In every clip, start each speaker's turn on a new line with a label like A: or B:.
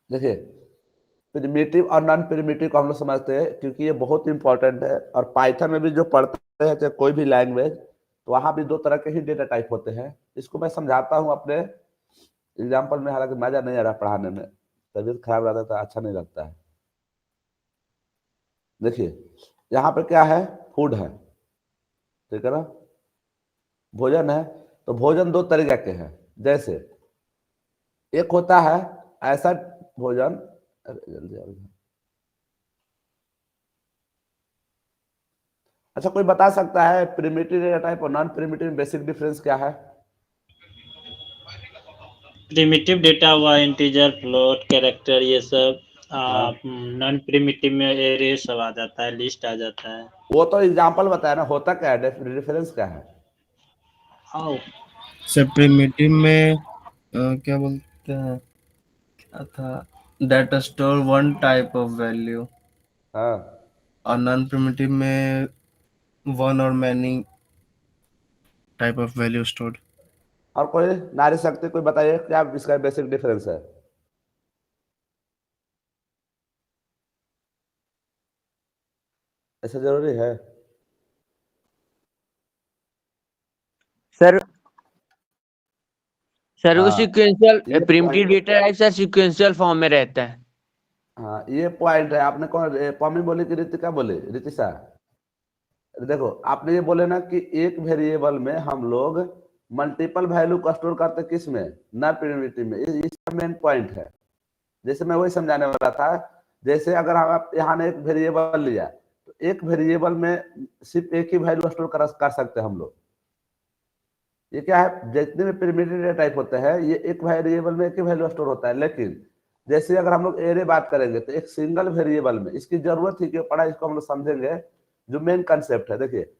A: देखिए, प्रिमिटिव और non primitive को हम लोग समझते हैं क्योंकि ये बहुत इंपॉर्टेंट है। और पाइथन में भी जो पढ़ते हैं चाहे कोई भी लैंग्वेज, तो वहां भी दो तरह के ही डेटा टाइप होते हैं। इसको मैं समझाता हूँ अपने एग्जाम्पल में, हालांकि मजा नहीं आ रहा पढ़ाने में, तबीयत खराब रहता है तो अच्छा नहीं लगता है। देखिए, यहाँ पे क्या है, फूड है, ठीक है ना, भोजन है। तो भोजन दो तरीके के हैं। जैसे एक होता है ऐसा भोजन, अरे जल्दी जल्दी, अच्छा कोई बता सकता है प्रिमिटिव डेटा टाइप और नॉन प्रिमिटिव में बेसिक डिफरेंस क्या है?
B: प्रिमिटिव डेटा हुआ इंटीजर, फ्लोट, कैरेक्टर, ये सब।
A: हाँ,
B: नॉन प्रिमिटिव में एरे सब आ जाता है, लिस्ट आ जाता है।
A: वो तो एग्जाम्पल बताया ना, होता क्या है, डिफरेंस क्या है?
B: आओ,
C: सर प्रिमिटिव में क्या बोलते हैं, क्या था, data store one type of value,
A: हाँ,
C: और नॉन प्रिमिटिव में वन और many type of value stored.
A: और कोई नारी शक्ति कोई बताइए क्या इसका बेसिक डिफरेंस है? ऐसा जरूरी है?
D: सर सर वो
A: हाँ,
D: सिक्वेंशियल
A: ये
D: primitive
A: point,
D: data type sir sequential form में रहता है।
A: हाँ ये पॉइंट है। आपने कौन पॉमी बोली कि रितिका बोली, रितिशा? देखो, आपने ये बोले ना कि एक वेरिएबल में हम लोग मल्टीपल वैल्यू को स्टोर करते किस में, नॉन प्रिमिटिव में। इसका मेन पॉइंट है। जैसे मैं वही समझाने वाला था। जैसे अगर हम आप यहाँ ने एक वेरिएबल लिया, तो एक वेरिएबल में सिर्फ एक ही वैल्यू स्टोर कर सकते हैं हम लोग। ये क्या है, जितने भी प्रिमिटिव डेटा टाइप होते हैं ये एक वेरिएबल में एक ही वैल्यू स्टोर होता है। लेकिन जैसे अगर हम लोग एरे बात करेंगे तो एक सिंगल वेरिएबल में, इसकी जरूरत ही क्यों पड़ा, इसको हम लोग समझेंगे, जो मेन कंसेप्ट है। देखिए,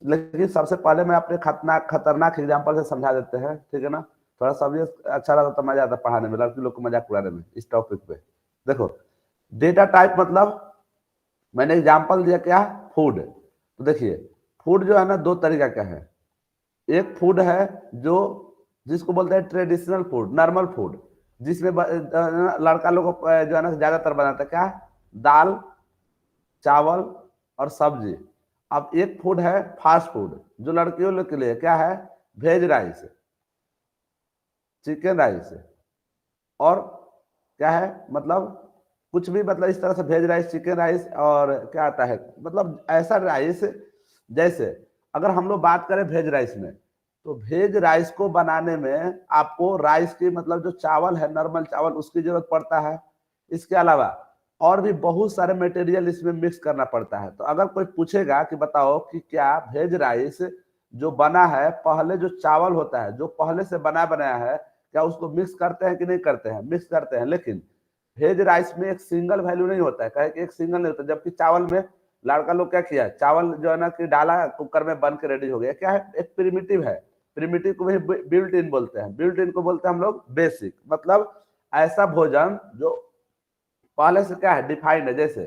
A: लेकिन सबसे पहले मैं अपने खतरनाक एग्जाम्पल से समझा देते हैं, ठीक है ना। थोड़ा सब्जेक्ट अच्छा लगता तो मजा आता पढ़ाने में, लड़की लोग को मजाक उड़ाने में इस टॉपिक पे। देखो, डेटा टाइप मतलब मैंने एग्जाम्पल दिया क्या, फूड। तो देखिए, फूड जो है ना दो तरीका का है। एक फूड है जो, जिसको बोलते हैं ट्रेडिशनल फूड, नॉर्मल फूड, जिसमें लड़का लोग को जो है ना ज्यादातर बनाता है क्या, दाल, चावल और सब्जी। अब एक फूड है फास्ट फूड, जो लड़कियों लोग के लिए क्या है, वेज राइस, चिकन राइस, और क्या है, मतलब कुछ भी, मतलब इस तरह से वेज राइस, चिकन राइस, और क्या आता है, मतलब ऐसा राइस। जैसे अगर हम लोग बात करें वेज राइस में, तो वेज राइस को बनाने में आपको राइस की, मतलब जो चावल है नॉर्मल चावल, उसकी जरूरत पड़ता है। इसके अलावा और भी बहुत सारे मटेरियल इसमें मिक्स करना पड़ता है। तो अगर कोई पूछेगा कि बताओ कि क्या वेज राइस जो बना है, पहले जो चावल होता है जो पहले से बना बनाया है, क्या उसको मिक्स करते हैं कि नहीं करते हैं? मिक्स करते हैं। लेकिन वेज राइस में एक सिंगल वैल्यू नहीं होता है, कहे कि एक सिंगल नहीं होता। जबकि चावल में लड़का लोग क्या किया, चावल जो है ना कि डाला कुकर में, बन के रेडी हो गया। क्या है, एक प्रिमिटिव है। प्रिमिटिव को वही बिल्ट इन बोलते हैं। बिल्ट इन को बोलते हैं हम लोग बेसिक, मतलब ऐसा भोजन जो पहले से क्या है, डिफाइंड है। जैसे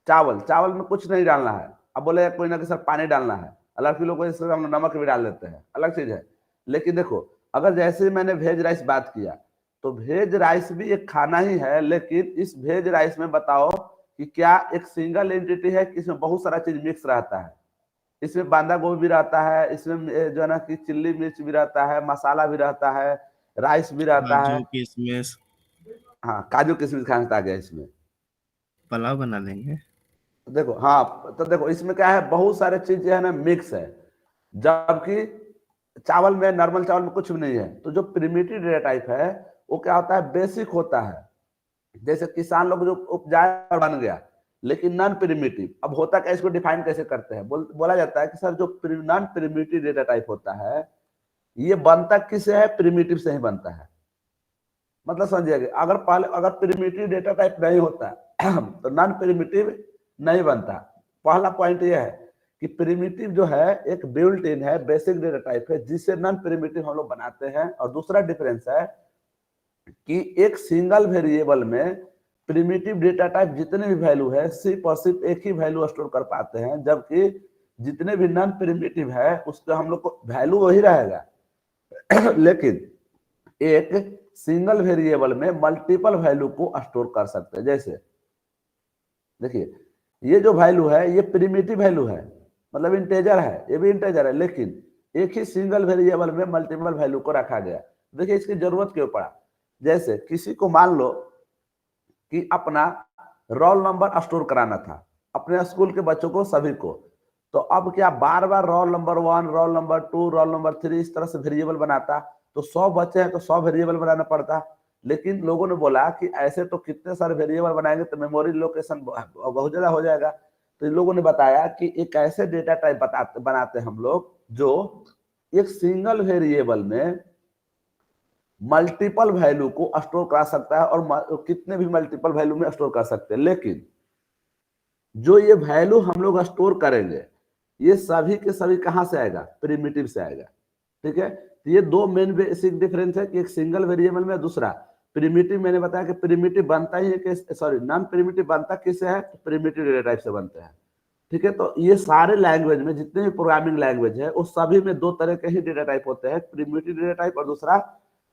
A: चावल, चावल में कुछ नहीं डालना है। अब बोले कोई ना कि सर पानी डालना है, अलग लोग को इसमें हम लोग नमक भी डाल देते हैं, अलग चीज है। लेकिन देखो, अगर जैसे मैंने वेज राइस बात किया, तो वेज राइस भी एक खाना ही है। लेकिन इस वेज राइस में बताओ कि क्या एक सिंगल एंटिटी है कि इसमें बहुत सारा चीज मिक्स रहता है। इसमें बांधा गोभी भी रहता है, इसमें जो है ना कि चिल्ली मिर्च भी रहता है, मसाला भी रहता है, राइस भी रहता है।
C: काजू किशमिश।
A: हाँ, काजू किशमिश खाना आ गया इसमें।
C: पुलाव बना लेंगे।
A: देखो, हाँ तो देखो इसमें क्या है, बहुत सारे चीज है ना मिक्स है। जबकि चावल में, नॉर्मल चावल में कुछ भी नहीं है। तो जो प्रिमिटिव डेटा टाइप है वो क्या होता है, बेसिक होता है। जैसे किसान लोग जो उपजाए और बन गया। लेकिन नॉन प्रिमिटिव, अब होता क्या, इसको डिफाइन कैसे करते हैं, बोला जाता है कि सर जो नॉन प्रिमिटिव डेटा टाइप होता है, ये बनता किससे है, प्रिमिटिव से ही बनता है। मतलब समझिएगा, अगर पहले अगर प्रिमिटिव डेटा टाइप नहीं होता तो नॉन प्रिमिटिव नहीं बनता। पहला पॉइंट यह है कि प्रिमिटिव जो है एक बिल्ट इन है, बेसिक डेटा टाइप है, जिससे नॉन प्रिमिटिव हम लोग बनाते हैं। और दूसरा डिफरेंस है कि एक सिंगल वेरिएबल में प्रिमिटिव डेटा टाइप जितने भी वैल्यू है, सिर्फ और सिर्फ एक ही वैल्यू स्टोर कर पाते हैं। जबकि जितने भी नॉन प्रिमिटिव है उसका हम लोग को वैल्यू वही रहेगा लेकिन एक सिंगल वेरिएबल में मल्टीपल वैल्यू को स्टोर कर सकते हैं। जैसे देखिए, ये जो वैल्यू है ये प्रिमिटिव वैल्यू है, मतलब इंटेजर है, ये भी इंटेजर है, लेकिन एक ही सिंगल वेरिएबल में मल्टीपल वैल्यू को रखा गया। देखिए इसकी जरूरत क्यों पड़ा। जैसे किसी को मान लो कि अपना रोल नंबर स्टोर कराना था अपने स्कूल के बच्चों को, सभी को, तो अब क्या बार बार roll number 1, roll number 2, roll number 3 इस तरह से वेरिएबल बनाता, तो 100 बच्चे हैं तो 100 वेरिएबल बनाना पड़ता। लेकिन लोगों ने बोला कि ऐसे तो कितने सारे वेरिएबल बनाएंगे तो मेमोरी लोकेशन बहुत ज्यादा हो जाएगा। तो इन लोगों ने बताया कि एक ऐसे डेटा टाइप बनाते हम लोग जो एक सिंगल वेरिएबल में मल्टीपल वैल्यू को स्टोर कर सकता है, और कितने भी मल्टीपल वैल्यू में स्टोर कर सकते हैं। लेकिन जो ये वैल्यू हम लोग स्टोर करेंगे ये सभी के सभी कहां से आएगा, प्रिमिटिव से आएगा। ठीक है, तो ये दो मेन बेसिक डिफरेंस है कि एक सिंगल वेरिएबल में, दूसरा प्रिमिटिव। मैंने बताया कि प्रिमिटिव बनता ही है कि सॉरी नॉन प्रिमिटिव बनता किससे है, प्रिमिटिव डेटा टाइप से बनते हैं। ठीक है, तो ये सारे लैंग्वेज में जितने भी प्रोग्रामिंग लैंग्वेज है उस सभी में दो तरह के ही डेटा टाइप होते हैं, प्रिमिटिव डेटा टाइप और दूसरा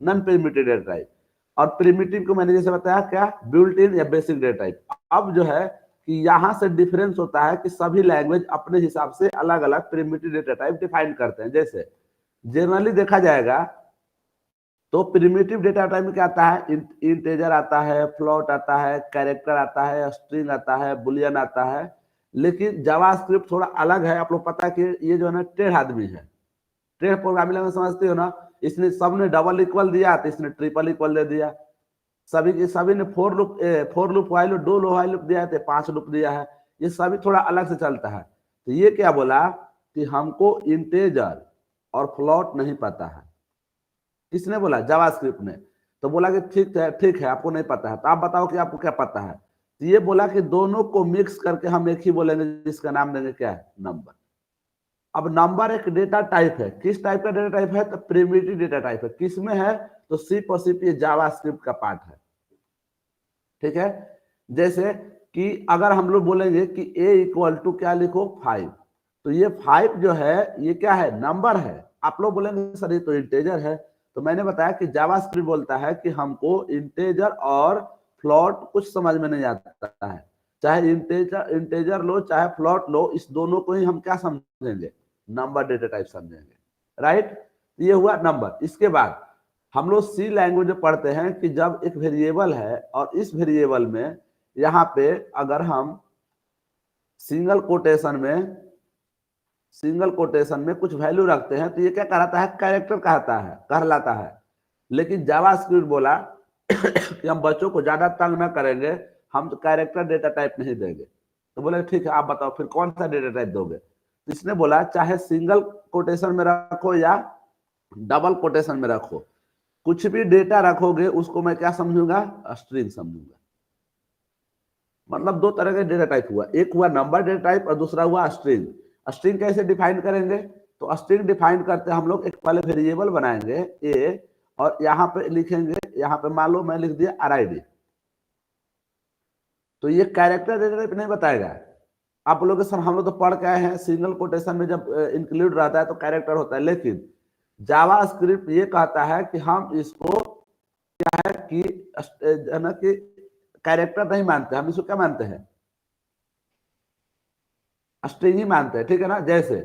A: नॉन प्रिमिटिव डेटा टाइप। और प्रिमिटिव को मैंने जैसे बताया क्या, बिल्ट इन या बेसिक डेटा टाइप। अब जो है कि यहां से डिफरेंस होता है कि सभी लैंग्वेज अपने हिसाब से अलग अलग प्रिमिटिव डेटा टाइप डिफाइन करते हैं। जैसे जनरली देखा जाएगा तो प्रिमिटिव डेटा टाइप में क्या आता है, इंटेजर आता है, फ्लोट आता है, कैरेक्टर आता है, स्ट्रिंग आता है, बुलियन आता है। लेकिन जावास्क्रिप्ट थोड़ा अलग है। आप लोग पता है कि ये जो है ना टेढ़ आदमी है, टेढ़ प्रोग्रामिंग लैंग्वेज समझते हो ना, इसने सबने डबल इक्वल दिया तो इसने ट्रिपल इक्वल दे दिया। सभी ने for loop while loop, do while loop दिया है, 5 लूप दिया है। ये सभी थोड़ा अलग से चलता है। तो ये क्या बोला कि हमको इंटेजर और फ्लोट नहीं पता है। किसने बोला, जावास्क्रिप्ट ने। तो बोला कि ठीक है आपको नहीं पता है, तो आप बताओ कि आपको क्या पता है। तो ये बोला कि दोनों को मिक्स करके हम एक ही बोलेंगे जिसका नाम देंगे क्या है, नंबर। अब नंबर एक डेटा टाइप है, किस टाइप का डेटा टाइप है, तो प्रिमिटिव डेटा टाइप है। किसमें है, तो सिर्फ और सिर्फ ये जावास्क्रिप्ट का पार्ट है। ठीक है, जैसे कि अगर हम लोग बोलेंगे कि a इक्वल टू क्या लिखो, 5, तो ये 5 जो है ये क्या है, नंबर है। आप लोग बोलेंगे सर ये तो इंटेजर है। तो मैंने बताया कि जावास्क्रिप्ट बोलता है कि हमको इंटेजर और फ्लोट कुछ समझ में नहीं आता है। चाहे इंटेजर लो चाहे फ्लोट लो, इस दोनों को ही हम क्या समझेंगे, नंबर डेटा टाइप समझेंगे। राइट, ये हुआ नंबर। इसके बाद हम लोग सी लैंग्वेज में पढ़ते हैं कि जब एक वेरिएबल है और इस वेरिएबल में यहाँ पे अगर हम सिंगल कोटेशन में कुछ वैल्यू रखते हैं तो ये क्या कहलाता है, कैरेक्टर कहलाता है। लेकिन जावास्क्रिप्ट बोला कि हम बच्चों को ज्यादा तंग ना करेंगे, हम तो कैरेक्टर डेटा टाइप नहीं देंगे। तो बोले ठीक है आप बताओ फिर कौन सा डेटा टाइप दोगे। तो इसने बोला चाहे सिंगल कोटेशन में रखो या डबल कोटेशन में रखो, कुछ भी डेटा रखोगे उसको मैं क्या समझूंगा, स्ट्रिंग समझूंगा। मतलब दो तरह के डेटा टाइप हुआ, एक हुआ नंबर डेटा टाइप और दूसरा हुआ स्ट्रिंग। स्ट्रिंग कैसे डिफाइन करेंगे, तो स्ट्रिंग डिफाइन करते हम लोग एक पहले वेरिएबल बनाएंगे ए, और यहाँ पे लिखेंगे, यहाँ पे मान लो मैं लिख दिया RID। तो ये कैरेक्टर डेटा टाइप नहीं बताएगा। आप लोग सर हम लोग तो पढ़ के आए हैं सिंगल कोटेशन में जब इंक्लूड रहता है तो कैरेक्टर होता है, लेकिन जावास्क्रिप्ट ये कहता है कि हम इसको क्या है कि ना कि कैरेक्टर नहीं मानते, हम इसको क्या मानते हैं, स्ट्रिंग ही मानते हैं। ठीक है ना, जैसे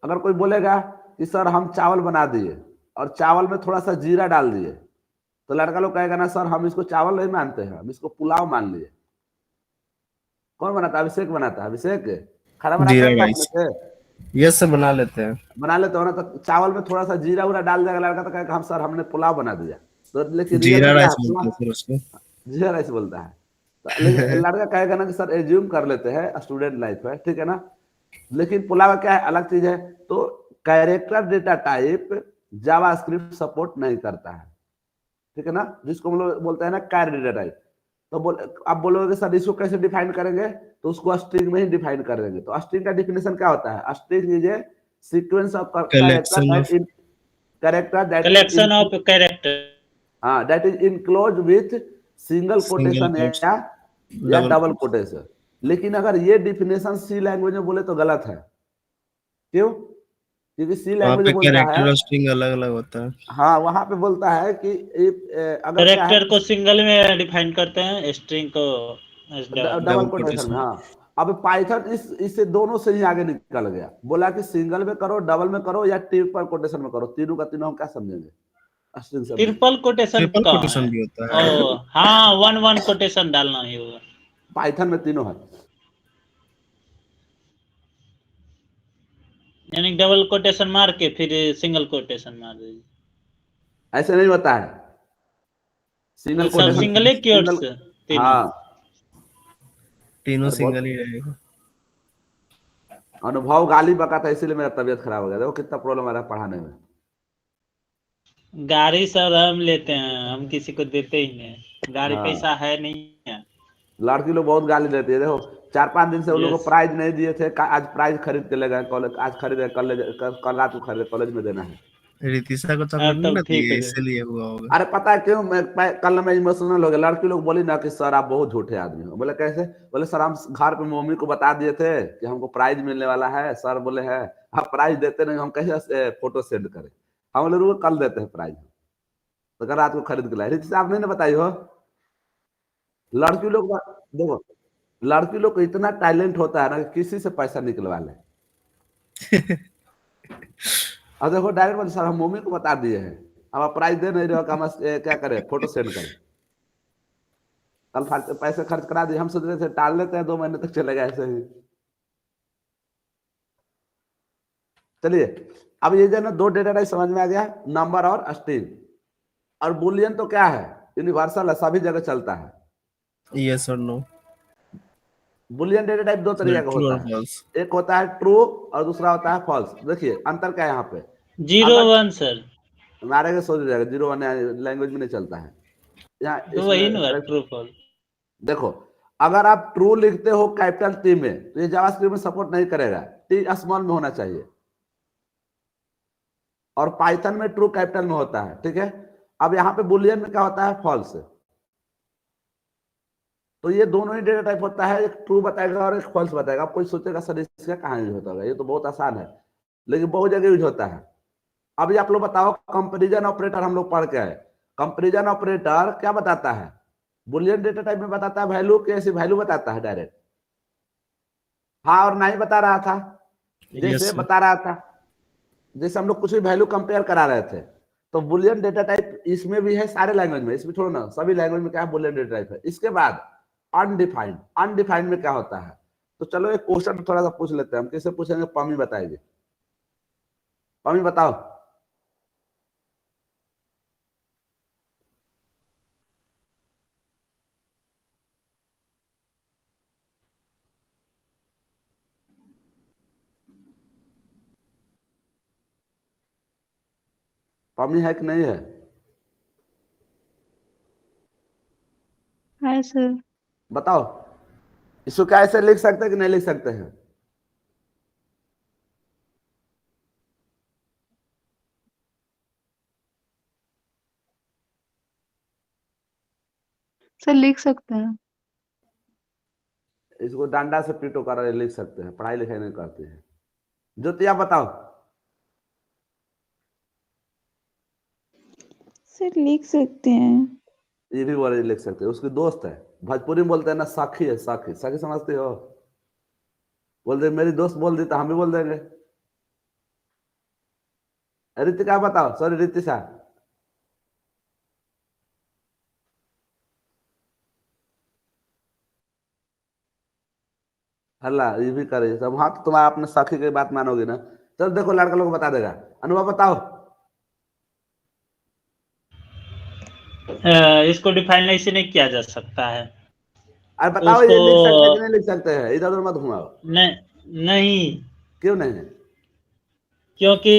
A: अगर कोई बोलेगा कि सर हम चावल बना दिए और चावल में थोड़ा सा जीरा डाल दिए, तो लड़का लोग कहेगा ना सर हम इसको चावल नहीं मानते हैं, हम इसको पुलाव मान लिए। कौन बनाता है, अभिषेक बनाता है। अभिषेक खाना बनाता है,
C: ये सब बना लेते
A: हो ना। तो चावल में थोड़ा सा जीरा उरा डाल देगा लड़का, तो कहेगा हम सर हमने पुलाव बना दिया। तो लेकिन
C: जीरा राइस बोलते हैं फिर उसको,
A: जीरा राइस बोलता है। तो लेकिन लड़का कहेगा ना कि सर एज्यूम कर लेते हैं स्टूडेंट लाइफ है, ठीक है ना। लेकिन पुलाव क्या है, अलग चीज है। तो character data type JavaScript support नहीं करता है, ठीक है ना, जिसको हम लोग बोलते हैं ना कैर डेटा टाइप। तो आप बोलोगे सर इसको कैसे डिफाइन करेंगे, तो उसको स्ट्रिंग में ही डिफाइन कर देंगे। तो स्ट्रिंग का डिफिनेशन क्या होता है, string is a sequence of
B: collection of character
A: that is enclosed with single quotation या डबल कोटेशन। लेकिन अगर ये डिफिनेशन सी लैंग्वेज में बोले तो गलत है। क्यों, क्योंकि सी
C: वहाँ
A: लैंग्वेज
C: पे
A: बोलता है,
C: कैरेक्टर और स्ट्रिंग अलग अलग होता है।
A: हाँ वहां पे बोलता है कि अगर क्या है
B: कैरेक्टर को सिंगल में डिफाइन करते हैं, स्ट्रिंग को डबल।
A: डबल कोटेशन में, हाँ। अब पाइथन इससे दोनों से ही आगे निकल गया, बोला कि सिंगल में करो, डबल में करो या ट्रिपल कोटेशन में करो, तीनों का तीनों हम क्या समझेंगे, स्ट्रिंग समझेंगे।
B: ट्रिपल कोटेशन
C: ट्रिपल
B: कहाँ है?
C: कोटेशन भी होता है।
B: ओ हाँ, वन वन कोटेशन डालना ही होगा।
A: पाइथन में तीनों है।
B: यानी डबल कोटेशन मार के फिर सिंगल कोटेशन मार दीजिए।
A: ऐसे नहीं होता है, सिंगल
B: सब
A: कोटेशन,
B: सिंगल कीवर्ड्स
A: सिंगल,
B: तीनों।
A: हाँ।
C: तीनों
A: अरे
C: सिंगल
A: बहुत
C: ही रहेगा।
A: अनुभव गाली बका था, इसीलिए मेरा तबीयत खराब हो गया, देखो कितना प्रॉब्लम आ रहा है पढ़ाने में।
B: गाड़ी सर हम लेते हैं, हम किसी को देते ही नहीं, गाड़ी
A: हाँ,
B: पैसा है नहीं है।
A: लड़की लोग बहुत गाली देती है, देखो 4-5 दिन से उन लोगों को
B: यस।
A: प्राइज नहीं दिए थे, आज प्राइज खरीद के ले गए कॉलेज, आज खरीदे, कल रात को खरीदे, कॉलेज में देना है।
C: रितिशा को चॉकलेट
B: अब
C: नहीं
B: तब
C: ना
B: ठीक
C: दिए,
B: है।
C: इसलिए हुआ होगा।
A: अरे पता है क्यों, कल मैं इमोशनल हो गया, लड़की लोग बोली ना कि सर आप बहुत झूठे आदमी हो। बोले कैसे? बोले सर हम घर पे मम्मी को बता दिए थे कि हमको प्राइज मिलने वाला है, सर बोले है आप प्राइज देते नहीं, हम कैसे फोटो सेंड करें। हम बोले रुको कल देते हैं प्राइज, तो कल रात को खरीद के लाए। रीति साहब नहीं ना बताई हो, लड़की लोग देखो, लड़की लोग को इतना टैलेंट होता है ना कि किसी से पैसा निकलवा ले। और देखो डायरेक्ट बोले सर हम मम्मी को बता दिए हैं, अब आप प्राइज दे नहीं रहे हो, कि हम क्या करें, फोटो सेंड करें। कल पैसे खर्च करा दिए, हम सोच रहे थे टाल लेते हैं, 2 महीने तक चलेगा ऐसे ही। चलिए, अब ये जो ना दो डेटा टाइप समझ में आ गया, नंबर और स्ट्रिंग। और बुलियन तो क्या है, यूनिवर्सल है, सभी जगह चलता है।
C: यस और नो।
A: बुलियन डेटा टाइप दो तरीके का
C: ट्रू
A: होता
C: और
A: है,
C: फॉल्स।
A: एक होता है ट्रू और दूसरा होता है फॉल्स। देखिए अंतर क्या है यहाँ पे,
B: 0 1 सर।
A: हमारे के सोच जाएगा 0 1 लैंग्वेज में नहीं चलता है यहाँ
B: तो
A: इसमें।
B: वही ना ट्रू फॉल्स।
A: देखो, अगर आप ट्रू लिखते हो कैपिटल टी में तो ये जावास्क्रिप्ट में सपोर्ट नहीं करेगा, टी स्मॉल में होना चाहिए। और पाइथन में ट्रू कैपिटल में होता है, ठीक है। अब यहाँ पे बुलियन में क्या होता है, फॉल्स। तो ये दोनों ही डेटा टाइप होता है, एक ट्रू बताएगा और एक फॉल्स बताएगा। आप कोई सोचेगा सर इसका कहाँ यूज होता होगा, ये तो बहुत आसान है, लेकिन बहुत जगह यूज होता है। अभी आप लोग बताओ, कंपेरिजन ऑपरेटर हम लोग पढ़ के आए, कंपेरिजन ऑपरेटर क्या बताता है, बुलियन डेटा टाइप में बताता है वैल्यू के, ऐसी वैल्यू बताता है डायरेक्ट, हाँ और नहीं बता रहा था। जैसे
C: यस।
A: बता रहा था, जैसे हम लोग कुछ भी वैल्यू कंपेयर करा रहे थे, तो बुलियन डेटा टाइप इसमें भी है, सारे लैंग्वेज में, इसमें थोड़ा ना, सभी लैंग्वेज में क्या है, बुलियन डेटा टाइप है। इसके बाद अनडिफाइंड, अनडिफाइंड में क्या होता है, तो चलो एक क्वेश्चन थोड़ा सा पूछ लेते हैं हम, किससे पूछेंगे, पमी बताएगी, पमी बताओ। पमी है कि नहीं है?
E: Hi sir.
A: बताओ, इसको क्या ऐसे लिख सकते हैं कि नहीं लिख सकते हैं?
E: सर लिख सकते हैं।
A: इसको डांडा से पीटो कर लिख सकते हैं, पढ़ाई लिखाई नहीं करते हैं। ज्योति आप बताओ।
E: सर लिख सकते हैं।
A: ये भी वर्ड लिख सकते हैं, उसकी दोस्त है, भोजपुरी में बोलते हैं ना, साखी है, साखी, साखी समझते हो, बोलते मेरी दोस्त बोल दी तो हम भी बोल देंगे। रितिका बताओ, सॉरी रितिशा। हल्ला ये भी करे सब, हाँ तो तुम्हारा अपने साखी की बात मानोगे ना। चल देखो लड़का लोग बता देगा। अनुभव बताओ।
B: इसको डिफाइन ऐसे नहीं किया जा सकता है।
A: अरे बताओ,
B: उसको
A: ये लिख सकते हैं कि नहीं लिख सकते हैं, इधर उधर मत घुमाओ।
B: नहीं,
A: क्यों नहीं है?
B: क्योंकि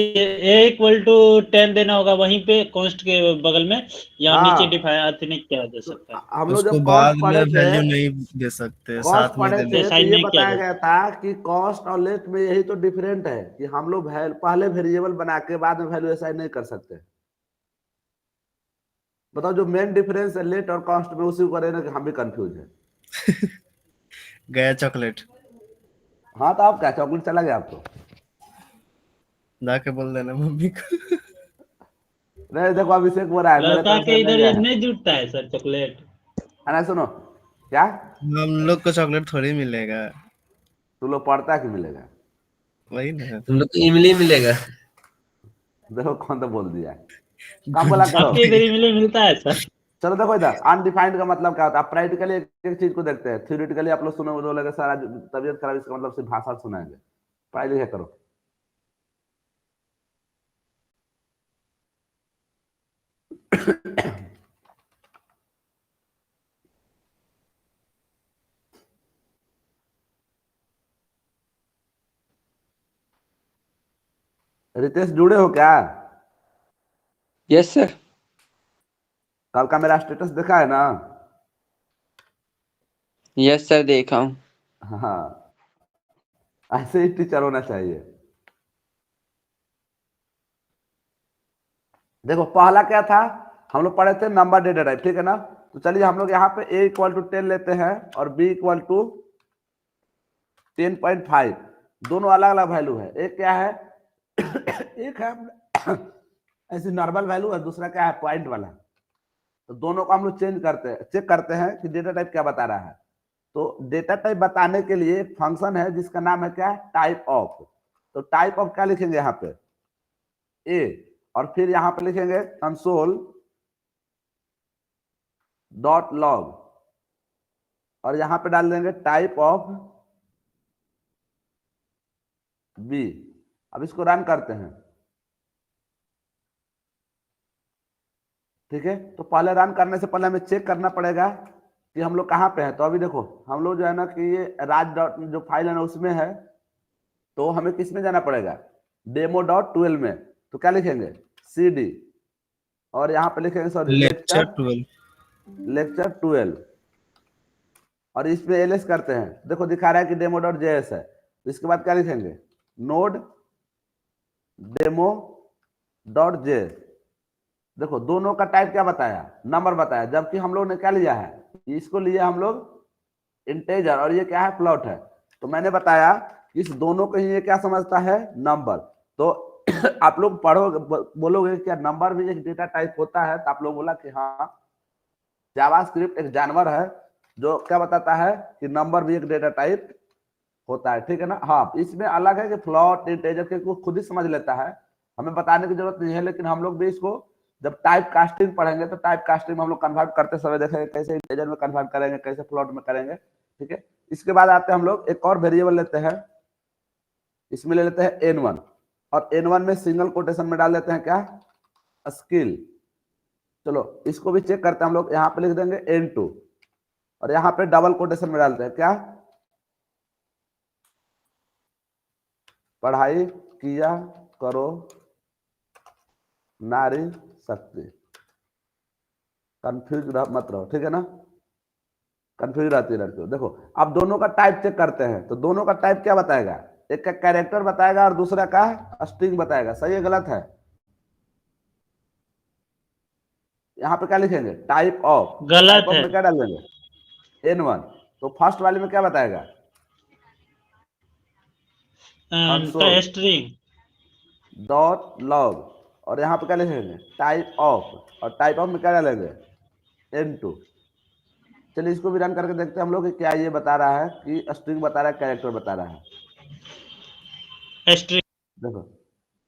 B: A = 10 देना होगा वहीं पे कॉन्स्ट के बगल में, या नीचे
A: हाँ,
B: डिफाइन अर्थ नहीं किया जा
A: तो
B: सकता।
A: हम लोग
C: उसको
A: जब
C: बाद
A: कॉस्ट
C: में
A: पढ़े थे,
C: वैल्यू नहीं दे सकते,
A: कॉस्ट
C: साथ में
A: पढ़े
C: देना।
A: थे तो
B: डिसाइड
A: ये
B: नहीं किया
A: बताया
B: जा
A: गया था कि कॉस्ट और लेट में यही तो डिफरेंट है कि हम लोग पहले वेरिएबल बना के बाद में वैल्यू असाइन नहीं कर सकते। बताओ, जो मेन डिफरेंस है लेट और कॉस्ट में, उसी को करे ना कि हम भी कंफ्यूज है।
C: गया चॉकलेट।
A: हाँ तो आप क्या चॉकलेट चला गया आप तो।
C: जाके बोल देना मम्मी को।
A: नहीं देखो अभिषेक बोल रहा है मेरे
B: लड़का
A: तरफ
B: के
A: से नहीं
B: इधर
A: गया
B: ये
A: है।
B: नहीं जुटता है सर चॉकलेट।
A: अरे सुनो क्या
C: हम लोग को चॉकलेट थोड़ी मिलेगा।
A: तू लोग पढ़ता है कि मिलेगा?
C: वही ना,
F: तुम लोग को इमली मिलेगा।
A: देखो कौन तो बोल दिया है। काम बोला करो।
B: आपके इधर इमली मिलता है सर?
A: चलो देखो इधर अनडिफाइंड का मतलब क्या होता है। आप प्रैक्टिकली एक एक चीज को देखते हैं, थ्योरेटिकली आप लोग सुनो बोलोगे सारा तबीयत खराब, इसका मतलब सिर्फ भाषा सुनाएंगे। पढ़ाई लिखाई करो। रितेश जुड़े हो क्या?
D: Yes sir.
A: कल का मेरा स्टेटस देखा है ना?
D: यस सर देखा हूँ।
A: हाँ, ऐसे ही टीचर होना चाहिए। देखो पहला क्या था, हम लोग पढ़े थे नंबर डेटा टाइप, ठीक है ना? तो चलिए हम लोग यहाँ पे a इक्वल टू 10 लेते हैं और b इक्वल टू 10.5। दोनों अलग अलग वैल्यू है। एक क्या है एक है ऐसी नॉर्मल वैल्यू है, दूसरा क्या है पॉइंट वाला। तो दोनों को हम लोग चेंज करते हैं, चेक करते हैं कि डेटा टाइप क्या बता रहा है। तो डेटा टाइप बताने के लिए एक फंक्शन है जिसका नाम है क्या, टाइप ऑफ। तो टाइप ऑफ क्या लिखेंगे यहाँ पे ए, और फिर यहाँ पे लिखेंगे कंसोल डॉट लॉग, और यहाँ पे डाल देंगे टाइप ऑफ बी। अब इसको रन करते हैं, ठीक है? तो पहले रन करने से पहले हमें चेक करना पड़ेगा कि हम लोग कहाँ पे हैं। तो अभी देखो हम लोग जो है ना कि ये राज डॉट जो फाइल है ना उसमें है, तो हमें किस में जाना पड़ेगा, demo.12 में। तो क्या लिखेंगे cd, और यहाँ पे लिखेंगे सॉरी
C: लेक्चर 12।
A: लेक्चर 12, और इसमें एलएस करते हैं। देखो दिखा रहा है कि demo.js है। तो इसके बाद क्या लिखेंगे नोड demo.js। देखो दोनों का टाइप क्या बताया, नंबर बताया, जबकि हम लोग ने क्या लिया है, इसको लिया हम लोग इंटेजर, और ये क्या है फ्लोट है। तो मैंने बताया कि इस दोनों को ही ये क्या समझता है, नंबर। तो आप लोग पढ़ोगे बोलोगे क्या नंबर भी एक डेटा टाइप होता है? तो आप लोग बोला कि हाँ, जावास्क्रिप्ट एक जानवर है जो क्या बताता है कि नंबर भी एक डेटा टाइप होता है, ठीक है ना? हाँ, इसमें अलग है कि फ्लोट इंटेजर के को खुद ही समझ लेता है, हमें बताने की जरूरत नहीं है। लेकिन हम लोग भी इसको जब टाइप कास्टिंग पढ़ेंगे तो टाइप कास्टिंग में हम लोग कन्वर्ट करते समय देखेंगे कैसे इंटेजर में कन्वर्ट करेंगे, कैसे फ्लोट में करेंगे, ठीक है? इसके बाद आते हैं हम लोग एक और वेरिएबल लेते हैं, इसमें ले लेते हैं n1, और n1 में सिंगल कोटेशन में डाल देते हैं क्या, स्किल। चलो इसको भी चेक करते हैं हम लोग, यहाँ पे लिख देंगे n2, और यहाँ पे डबल कोटेशन में डालते हैं क्या, पढ़ाई किया करो नारी शक्ति। कंफ्यूज मत रहो, ठीक है ना? कंफ्यूज रहती है लड़कियों। देखो अब दोनों का टाइप चेक करते हैं, तो दोनों का टाइप क्या बताएगा, एक का कैरेक्टर बताएगा और दूसरा का स्ट्रिंग बताएगा। सही है गलत है? यहाँ पे क्या लिखेंगे टाइप ऑफ,
B: गलत
A: टाइप ऑफ
B: है।
A: में क्या डाल देंगे n1। तो फर्स्ट वाले में क्या बताएगा, कंसोल
B: स्ट्रिंग
A: डॉट लॉग, और यहाँ पे क्या लिखेंगे टाइप ऑफ, और टाइप ऑफ में क्या डालेंगे n2। चलिए इसको भी रन करके देखते हैं हम लोग कि क्या ये बता रहा है कि स्ट्रिंग बता रहा है कैरेक्टर बता रहा है।
B: स्ट्रिंग।
A: देखो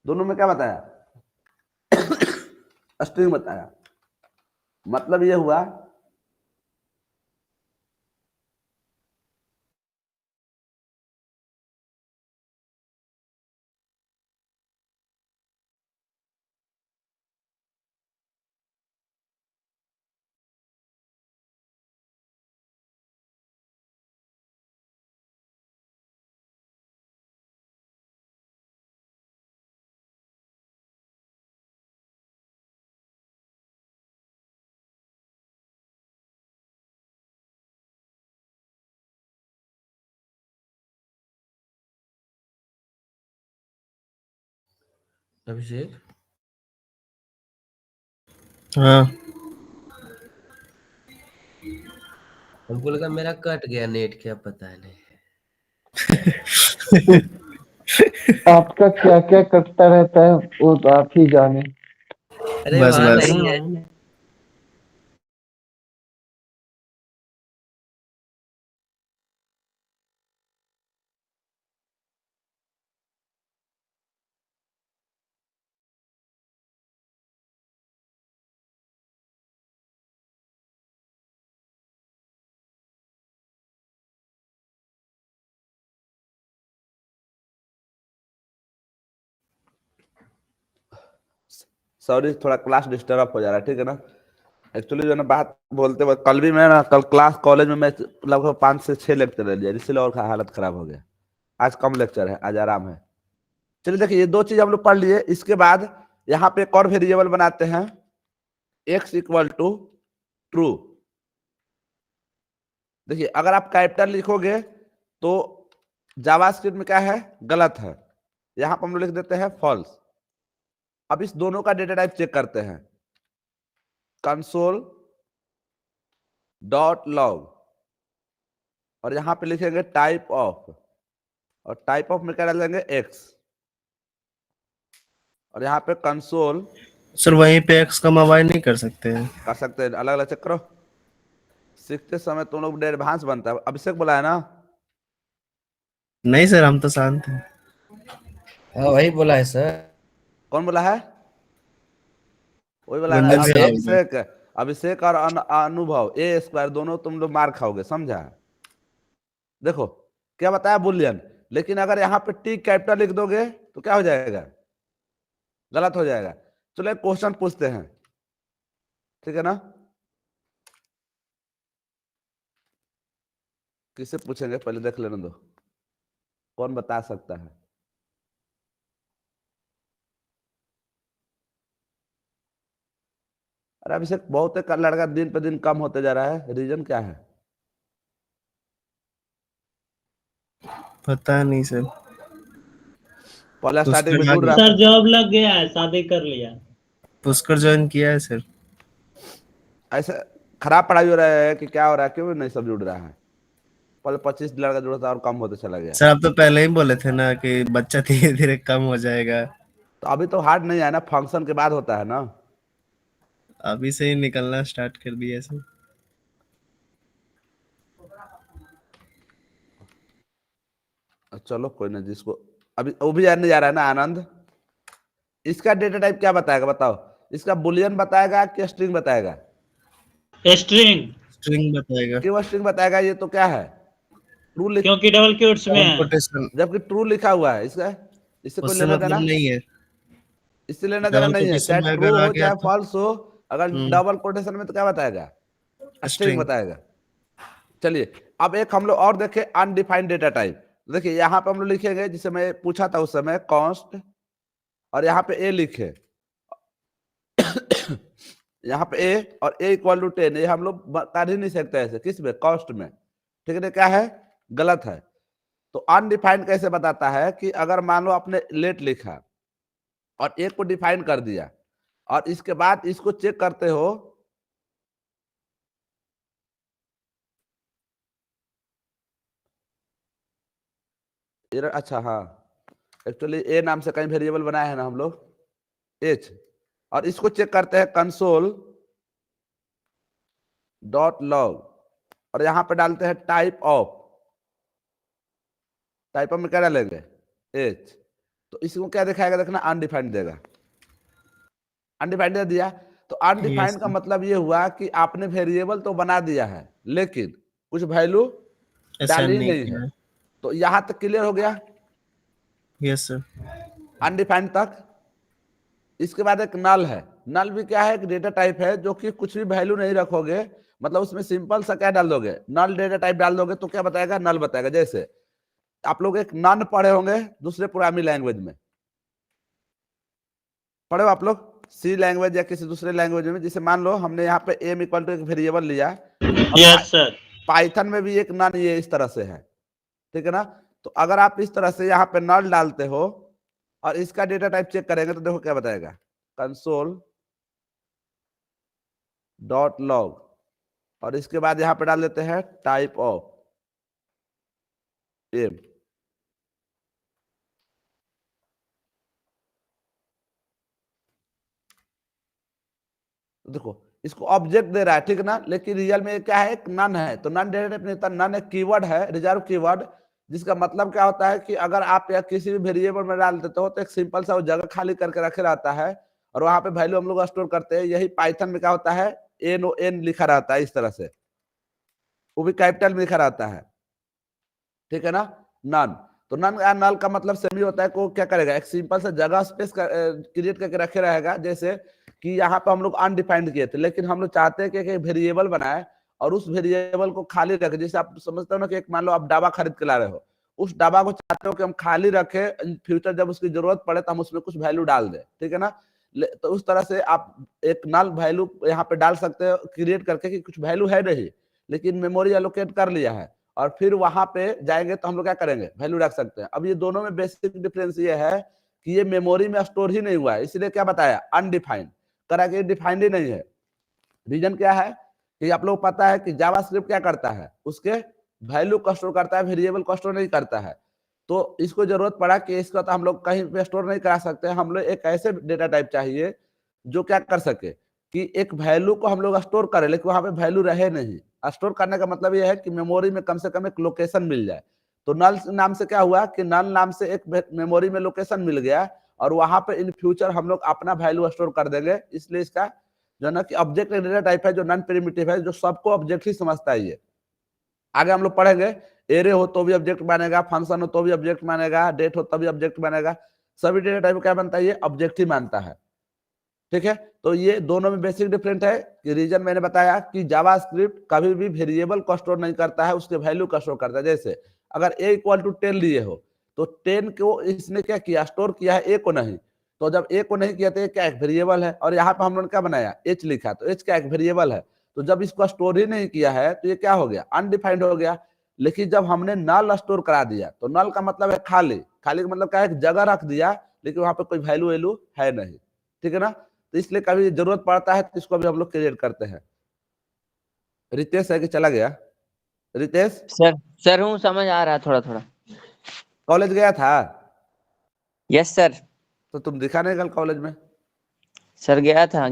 A: दोनों में क्या बताया, स्ट्रिंग बताया। मतलब ये हुआ
F: अभिषेक,
C: हाँ
F: हमको लगा मेरा कट गया नेट, क्या पता है नहीं।
G: आपका क्या क्या कटता रहता है वो तो आप ही जाने।
F: अरे
C: बस
F: वहां
C: बस
F: नहीं है।
A: सॉरी, थोड़ा क्लास डिस्टर्ब हो जा रहा है, ठीक है ना। एक्चुअली जो है ना, बात बोलते वक्त कल भी मैं ना, कल क्लास कॉलेज में मैं लगभग 5 से 6 लेक्चर ले लिया, इसलिए और हालत खराब हो गया। आज कम लेक्चर है, आज आराम है। चलिए देखिए, ये 2 चीज हम लोग पढ़ लिए। इसके बाद यहाँ पे एक और वेरिएबल बनाते हैं, x इक्वल टू ट्रू। देखिए, अगर आप कैपिटल लिखोगे तो जावास्क्रिप्ट में क्या है, गलत है। यहां पर हम लोग लिख देते हैं फॉल्स। अब इस दोनों का डेटा टाइप चेक करते हैं, कंसोल डॉट लॉग, और यहां पे लिखेंगे टाइप ऑफ, और टाइप ऑफ में क्या डालेंगे, एक्स, और यहाँ पे कंसोल।
C: सर वहीं पे एक्स का मोबाइल नहीं कर सकते हैं?
A: कर सकते हैं, अलग अलग चेक करो। सीखते समय तुम लोग एडवांस बनता है। अभिषेक बोला है ना?
C: नहीं सर, हम तो शांत हैं।
F: हाँ वही बोला है सर।
A: कौन बोला है? वही बोला है ना,
C: गुंजन साहब।
A: अभिषेक। अभिषेक और अनुभव, ए स्क्वायर, दोनों तुम लोग मार खाओगे, समझा? देखो क्या बताया, बुलियन। लेकिन अगर यहाँ पे टी कैपिटल लिख दोगे तो क्या हो जाएगा, गलत हो जाएगा। चलो एक क्वेश्चन पूछते हैं, ठीक है ना। किसे पूछेंगे, पहले देख लेने दो, कौन बता सकता है। अरे अभिषेक, बहुत एक लड़का दिन पे दिन कम होते जा रहा है, रीजन क्या है?
C: पता नहीं सर।
A: पहले स्टार्टिंग में
C: पुष्कर आ
A: जुड़
C: गया।
A: रहा
B: सर
A: था।
B: जॉब लग गया है, शादी कर लिया।
C: पुष्कर ज्वाइन किया है सर।
A: ऐसे खराब पढ़ाई हो रहा है कि क्या हो रहा है, क्यों नहीं सब जुड़ रहा है? पहले 25 लड़का जुड़ा था और कम होते चला गया।
C: सर आप तो पहले ही बोले थे ना कि बच्चा धीरे धीरे कम हो जाएगा।
A: तो अभी तो हार्ड नहीं है ना, फंक्शन के बाद होता है ना।
C: अभी से ही निकलना स्टार्ट कर दिया सर।
A: चलो कोई ना, जिसको अभी वो भी याद नहीं जा रहा है ना, आनंद। इसका डेटा टाइप क्या बताएगा, बताओ? इसका बुलियन बताएगा कि स्ट्रिंग बताएगा?
B: स्ट्रिंग,
C: स्ट्रिंग बताएगा।
A: क्यों स्ट्रिंग बताएगा? ये तो क्या है, ट्रू लिख,
B: क्योंकि डबल क्यूट्स में है।
C: कोटेशन।
A: जबकि ट्रू लिखा हुआ है इसका। इससे कोई
C: उससे
A: लेना
C: मतलब
A: देना,
C: नहीं है।
A: इससे लेना देना
C: डबल
A: नहीं है।
C: कोटेशन
A: चाहे
C: में
A: ट्रू
C: अगर आ
A: हो
C: गया
A: चाहे
C: तो
A: फॉल्स हो, अगर डबल कोटेशन में तो क्या बताएगा, स्ट्रिंग
C: स्ट्रिंग।
A: बताएगा। चलिए अब एक हम लोग और देखें, अनडिफाइंड डेटा टाइप। देखिए यहाँ पे हम लोग लिखेंगे, जिसे मैं पूछा था उस समय, कॉन्स्ट, और यहाँ पे ए लिखे, यहाँ पे ए और ए इक्वल टू 10, ये हम लोग कर ही नहीं सकते ऐसे, किस में, कॉस्ट में, ठीक है ना। क्या है, गलत है। तो अनडिफाइंड कैसे बताता है कि अगर मान लो आपने लेट लिखा और ए को डिफाइन कर दिया, और इसके बाद इसको चेक करते हो, अच्छा हाँ, एक्चुअली ए नाम से कहीं वेरिएबल बनाया है ना हम लोग, एच, और इसको चेक करते हैं कंसोल डॉट लॉग, और यहां पे डालते हैं टाइप ऑफ। टाइप ऑफ में क्या डालेंगे, एच। तो इसको क्या दिखाएगा, देखना, अनडिफाइंड देगा। अनडिफाइंड दे दिया, तो
C: यस
A: अनडिफाइंड का मतलब ये हुआ कि आपने वेरिएबल तो बना दिया है, लेकिन कुछ वैल्यू
C: असाइन
A: डाली
C: नहीं
A: नहीं है।
C: किया।
A: तो यहां तक क्लियर हो गया,
C: यस सर।
A: अनडिफाइंड तक। इसके बाद एक नल है। नल भी क्या है, एक डेटा टाइप है जो कि कुछ भी वैल्यू नहीं रखोगे, मतलब उसमें सिंपल सा क्या डाल दोगे, नल डेटा टाइप डाल दोगे तो क्या बताएगा, नल बताएगा। जैसे आप लोग एक नन पढ़े होंगे दूसरे प्रोग्रामिंग लैंग्वेज में, पढ़े हो आप लोग सी लैंग्वेज या किसी दूसरे लैंग्वेज में। जैसे मान लो हमने यहाँ पे एम इक्वल टू एक वेरिएबल लिया, और
B: यस सर।
A: पाइथन में भी एक नन ये इस तरह से है, ठीक है ना। तो अगर आप इस तरह से यहाँ पे नल डालते हो और इसका डेटा टाइप चेक करेंगे, तो देखो क्या बताएगा, कंसोल डॉट लॉग, और इसके बाद यहां पे डाल देते हैं टाइप ऑफ एम। देखो इसको ऑब्जेक्ट दे रहा है, ठीक ना, लेकिन रियल में क्या है, एक नन है, तो नन डेटा टाइप नहीं होता। नन एक कीवर्ड है, रिजर्व कीवर्ड, जिसका मतलब क्या होता है कि अगर आप या किसी भी वेरिएबल में डाल देते हो तो एक सिंपल सा वो जगह खाली करके रखे रहता है और वहां पे वैल्यू हम लोग स्टोर करते हैं। यही पाइथन में क्या होता है, एन लिखा रहता है इस तरह से, वो भी कैपिटल में लिखा रहता है, ठीक है ना, नन। तो नन नल का मतलब सेमी होता है को क्या करेगा, एक सिंपल सा जगह स्पेस क्रिएट करके रखे रहेगा। जैसे कि यहाँ पे हम लोग अनडिफाइंड किए थे, लेकिन हम लोग चाहते हैं कि वेरिएबल बनाए और उस वेरिएबल को खाली रखे। जैसे आप समझते हो ना कि एक मान लो आप डाबा खरीद के ला रहे हो, उस डाबा को चाहते हो कि हम खाली रखे, फ्यूचर जब उसकी जरूरत पड़े तो हम उसमें कुछ वैल्यू डाल दें, ठीक है ना। तो उस तरह से आप एक नल वैल्यू यहाँ पे डाल सकते हो क्रिएट करके कि कुछ वैल्यू है नहीं लेकिन मेमोरी एलोकेट कर लिया है, और फिर वहां पे जाएंगे तो हम लोग क्या करेंगे, वैल्यू रख सकते हैं। अब ये दोनों में बेसिक डिफरेंस ये है कि ये मेमोरी में स्टोर ही नहीं हुआ है, इसलिए क्या बताया, अनडिफाइंड करा के, डिफाइंड ही नहीं है। रीजन क्या है कि आप लोग पता है कि जावास्क्रिप्ट क्या करता है, उसके वैल्यू को स्टोर करता है, वेरिएबल को स्टोर नहीं करता है। तो इसको जरूरत पड़ा कि इसको तो हम लोग कहीं पे स्टोर नहीं करा सकते, हम लोग एक ऐसे डेटा टाइप चाहिए जो क्या कर सके कि एक वैल्यू को हम लोग स्टोर करें लेकिन वहां पे वैल्यू रहे नहीं। स्टोर करने का मतलब यह है कि मेमोरी में कम से कम एक लोकेशन मिल जाए। तो नल नाम से क्या हुआ कि नल नाम से एक मेमोरी में लोकेशन मिल गया और वहां पे इन फ्यूचर हम लोग अपना वैल्यू स्टोर कर देंगे। इसलिए इसका जो ना कि ऑब्जेक्ट डेटा टाइप है जो नॉन प्रिमिटिव है, जो सबको ऑब्जेक्ट ही समझता है। ये आगे हम लोग पढ़ेंगे, एरे हो तो भी ऑब्जेक्ट मानेगा, फंक्शन हो तो भी ऑब्जेक्ट मानेगा, डेट हो तभी ऑब्जेक्ट मानेगा, सभी डेटा टाइप क्या बनता है, ये ऑब्जेक्ट ही मानता है, ठीक है। तो ये दोनों में बेसिक डिफरेंट है कि रीजन मैंने बताया कि जावास्क्रिप्ट कभी भी वेरिएबल को स्टोर नहीं करता है, उसके वैल्यू को स्टोर करता है। जैसे अगर a इक्वल टू 10 लिए हो तो 10 को इसने क्या किया, स्टोर किया है, a को नहीं। तो जब a को नहीं किया तो ये क्या एक वेरिएबल है, और यहाँ पे हम लोगों ने क्या बनाया, h लिखा, तो h क्या एक वेरिएबल है। तो जब इसको स्टोर ही नहीं किया है तो ये क्या हो गया, अनडिफाइंड हो गया। लेकिन जब हमने नल स्टोर करा दिया तो नल का मतलब है खाली, खाली का मतलब क्या है, एक जगह रख दिया लेकिन वहां पे कोई वैल्यू है नहीं, ठीक है ना। तो इसलिए कभी जरूरत पड़ता है तो इसको भी हम लोग क्रिएट करते हैं। रितेश है कि चला गया, रितेश
D: सर हूँ, समझ आ रहा थोड़ा थोड़ा।
A: कॉलेज गया था?
D: Yes sir.
A: तो तुम दिखा नहीं कल कॉलेज में?
D: सर गया था।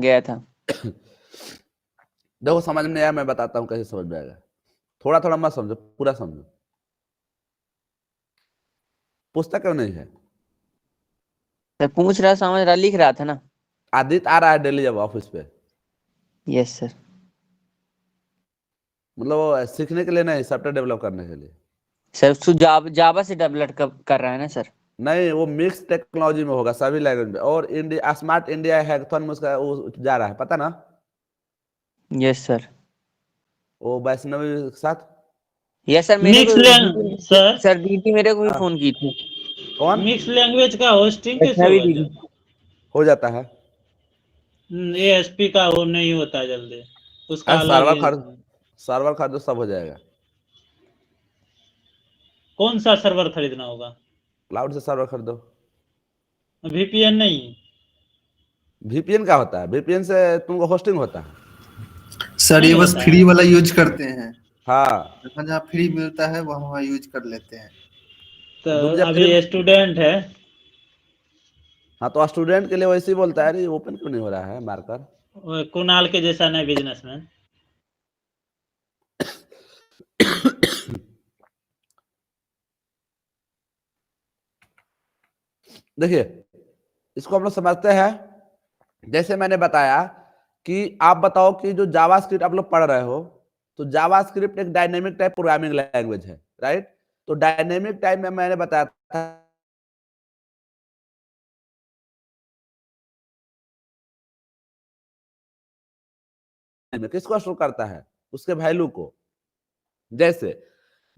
A: देखो समझ में आया, मैं बताता हूँ कैसे समझ में आएगा। थोड़ा थोड़ा मत समझो, पूरा समझो। पुस्तक क्यों नहीं है?
D: सर पूछ रहा, समझ रहा, लिख रहा था ना।
A: आदित्य आ रहा है डेली जब ऑफिस पे?
D: Yes sir.
A: मतलब वो सीखने के लिए नहीं, सॉफ्टवेयर डेवलप करने के लिए?
D: सर उसको जावा से डेवलप कर रहा है ना सर।
A: नहीं, वो मिक्स टेक्नोलॉजी में होगा, सभी लैंग्वेज में। और इंडिया स्मार्ट इंडिया हैकाथन में उसका वो जा रहा है, पता ना?
D: Yes sir.
A: वो वैष्णवी के साथ।
D: यस सर, मेरे
B: मिक्स
D: को सर दीदी मेरे को भी
A: हाँ।
D: फोन की थी।
A: कौन?
B: मिक्स लैंग्वेज का होस्टिंग कैसे
D: वैष्णवी
B: होगा?
D: दीदी।
A: हो जाता है।
B: ASP का वो नहीं होता जल्दी, उसका अलग
A: सर्वर
B: ही।
A: खर्च, सर्वर खर्च सब हो जाएगा।
B: कौन सा सर्वर खरीदना होगा?
A: क्लाउड से सर्वर खरीदो।
B: VPN नहीं?
A: VPN क्या होता है? VPN से तुमको होस्टिंग होता है।
C: सर ये
B: नहीं
C: बस
B: होता
C: फ्री
B: है।
C: वाला यूज करते हैं,
A: हाँ,
C: जहाँ जहाँ फ्री मिलता है वहाँ यूज कर लेते हैं।
B: तो
A: दुनिया फ्री
B: अभी
A: में।
B: स्टूडेंट है।
A: हाँ, तो स्टूडेंट के लिए वैसे ही बोलता है, अरे ओपन क्यों नहीं हो रहा है मार्कर?
B: कुणाल के जैसा नहीं, बिजनेसमैन।
A: देखिए, इसको हम लोग समझते हैं। जैसे मैंने बताया कि आप बताओ कि जो जावास्क्रिप्ट आप लोग पढ़ रहे हो, तो जावास्क्रिप्ट एक डायनेमिक टाइप प्रोग्रामिंग लैंग्वेज है, राइट। तो डायनेमिक टाइप में मैंने बताया था किसको स्टोर करता है, उसके वैल्यू को। जैसे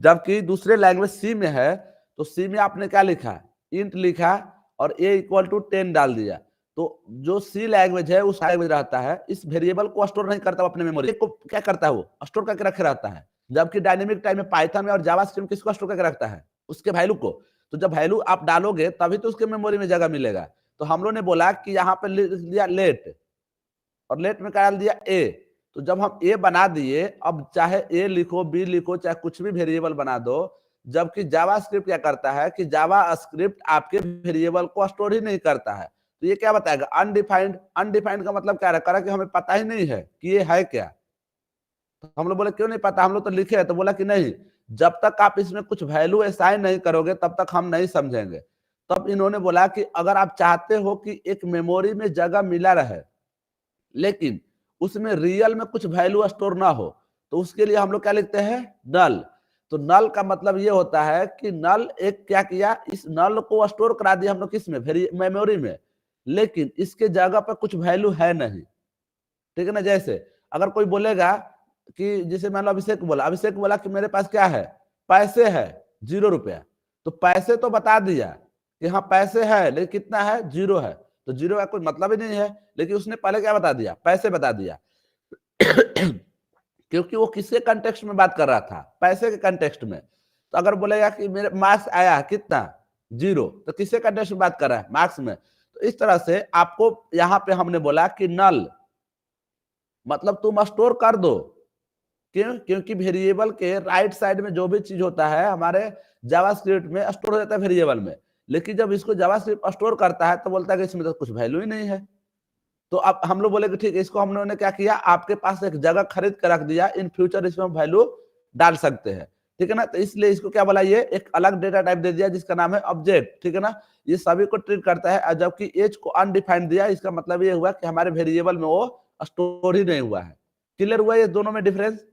A: जबकि दूसरे लैंग्वेज सी में है, तो सी में आपने क्या लिखा, इंट लिखा और a इक्वल टू 10 डाल दिया। तो जो सी लैंग्वेज है, उस लैंग्वेज रहता है, इस वेरिएबल को स्टोर नहीं करता अपने मेमोरी को, क्या करता है वो स्टोर करके रखे रहता है। जबकि डायनेमिक टाइप में पाइथन में और जावास्क्रिप्ट किसको स्टोर करके रखता है, उसके वैल्यू को। तो जब वैल्यू आप डालोगे तभी तो उसके मेमोरी में जगह मिलेगा। तो हम लोग ने बोला कि यहाँ पे लिख दिया लेट, और लेट में क्या डाल दिया a। तो जब हम a बना दिए, अब चाहे a लिखो, b लिखो, चाहे कुछ भी वेरिएबल बना दो। जबकि जावास्क्रिप्ट क्या करता है कि जावास्क्रिप्ट आपके वेरिएबल को स्टोर ही नहीं करता है। तो ये क्या बताएगा, अनडिफाइंड। अनडिफाइंड का मतलब क्या रहा कि हमें पता ही नहीं है कि ये है क्या। तो हम लोग बोले क्यों नहीं पता, हम लोग तो लिखे है। तो बोला कि नहीं, जब तक आप इसमें कुछ वैल्यू असाइन नहीं करोगे तब तक हम नहीं समझेंगे। तब इन्होंने बोला कि अगर आप चाहते हो कि एक मेमोरी में जगह मिला रहे लेकिन उसमें रियल में कुछ वैल्यू स्टोर ना हो, तो उसके लिए हम लोग क्या लिखते हैं, नल। तो नल का मतलब ये होता है कि नल एक क्या किया, इस नल को स्टोर करा दिया हम लोग किस में, मेमोरी में, लेकिन इसके जगह पर कुछ वैल्यू है नहीं। ठीक है ना। जैसे अगर कोई बोलेगा कि जैसे मान लो अभिषेक बोला कि मेरे पास क्या है, पैसे है 0 रुपया। तो पैसे तो बता दिया कि हाँ पैसे है, लेकिन कितना है, 0 है। तो 0 का कोई मतलब ही नहीं है, लेकिन उसने पहले क्या बता दिया, पैसे बता दिया। क्योंकि वो किसके कंटेक्स्ट में बात कर रहा था, पैसे के कंटेक्स्ट में। तो अगर बोलेगा कि मेरे मार्क्स आया कितना, 0, तो किसके कंटेक्स्ट में बात कर रहा है, मार्क्स में। तो इस तरह से आपको यहाँ पे हमने बोला कि नल मतलब तुम स्टोर कर दो। क्यों, क्योंकि वेरिएबल के राइट साइड में जो भी चीज होता है हमारे जावास्क्रिप्ट में स्टोर हो जाता है वेरिएबल में, लेकिन जब इसको जावास्क्रिप्ट स्टोर करता है तो बोलता है कि इसमें तो कुछ वैल्यू ही नहीं है। तो अब हम लोग बोले कि ठीक है, इसको हम लोगों ने क्या किया, आपके पास एक जगह खरीद कर रख दिया, इन फ्यूचर इसमें हम वैल्यू डाल सकते हैं। ठीक है ना। तो इसलिए इसको क्या बोला, ये एक अलग डेटा टाइप दे दिया जिसका नाम है ऑब्जेक्ट। ठीक है ना। ये सभी को ट्रीट करता है, जबकि एज को अनडिफाइंड दिया, इसका मतलब ये हुआ कि हमारे वेरिएबल में वो स्टोर ही नहीं हुआ है। क्लियर हुआ ये दोनों में डिफरेंस,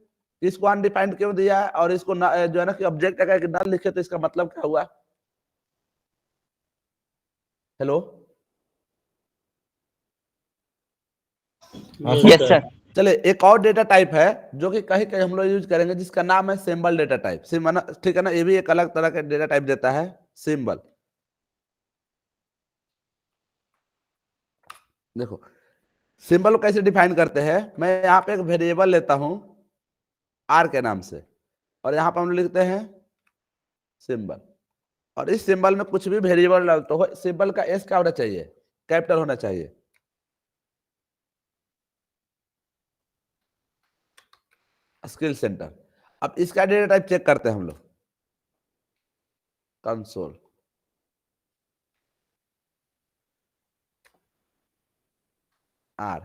A: इसको अनडिफाइंड क्यों दिया और इसको जो है ना कि ऑब्जेक्ट का नल लिखे, तो इसका मतलब क्या हुआ। Hello,
D: yes sir.
A: चले एक और डेटा टाइप है जो कि कहीं कहीं हम लोग यूज करेंगे, जिसका नाम है सिंबल डेटा टाइप। ठीक है ना। ये भी एक अलग तरह का डेटा टाइप देता है, सिंबल। देखो सिंबल को कैसे डिफाइन करते हैं, मैं यहाँ पे एक वेरिएबल लेता हूं आर के नाम से, और यहाँ पर हम लिखते हैं सिंबल। और इस सिंबल में कुछ भी वेरिएबल डालते हो, सिंबल का एस क्या होना चाहिए, कैपिटल होना चाहिए। Skill centre. अब इसका डेटा टाइप चेक करते हैं हम लोग, कंसोल। आर,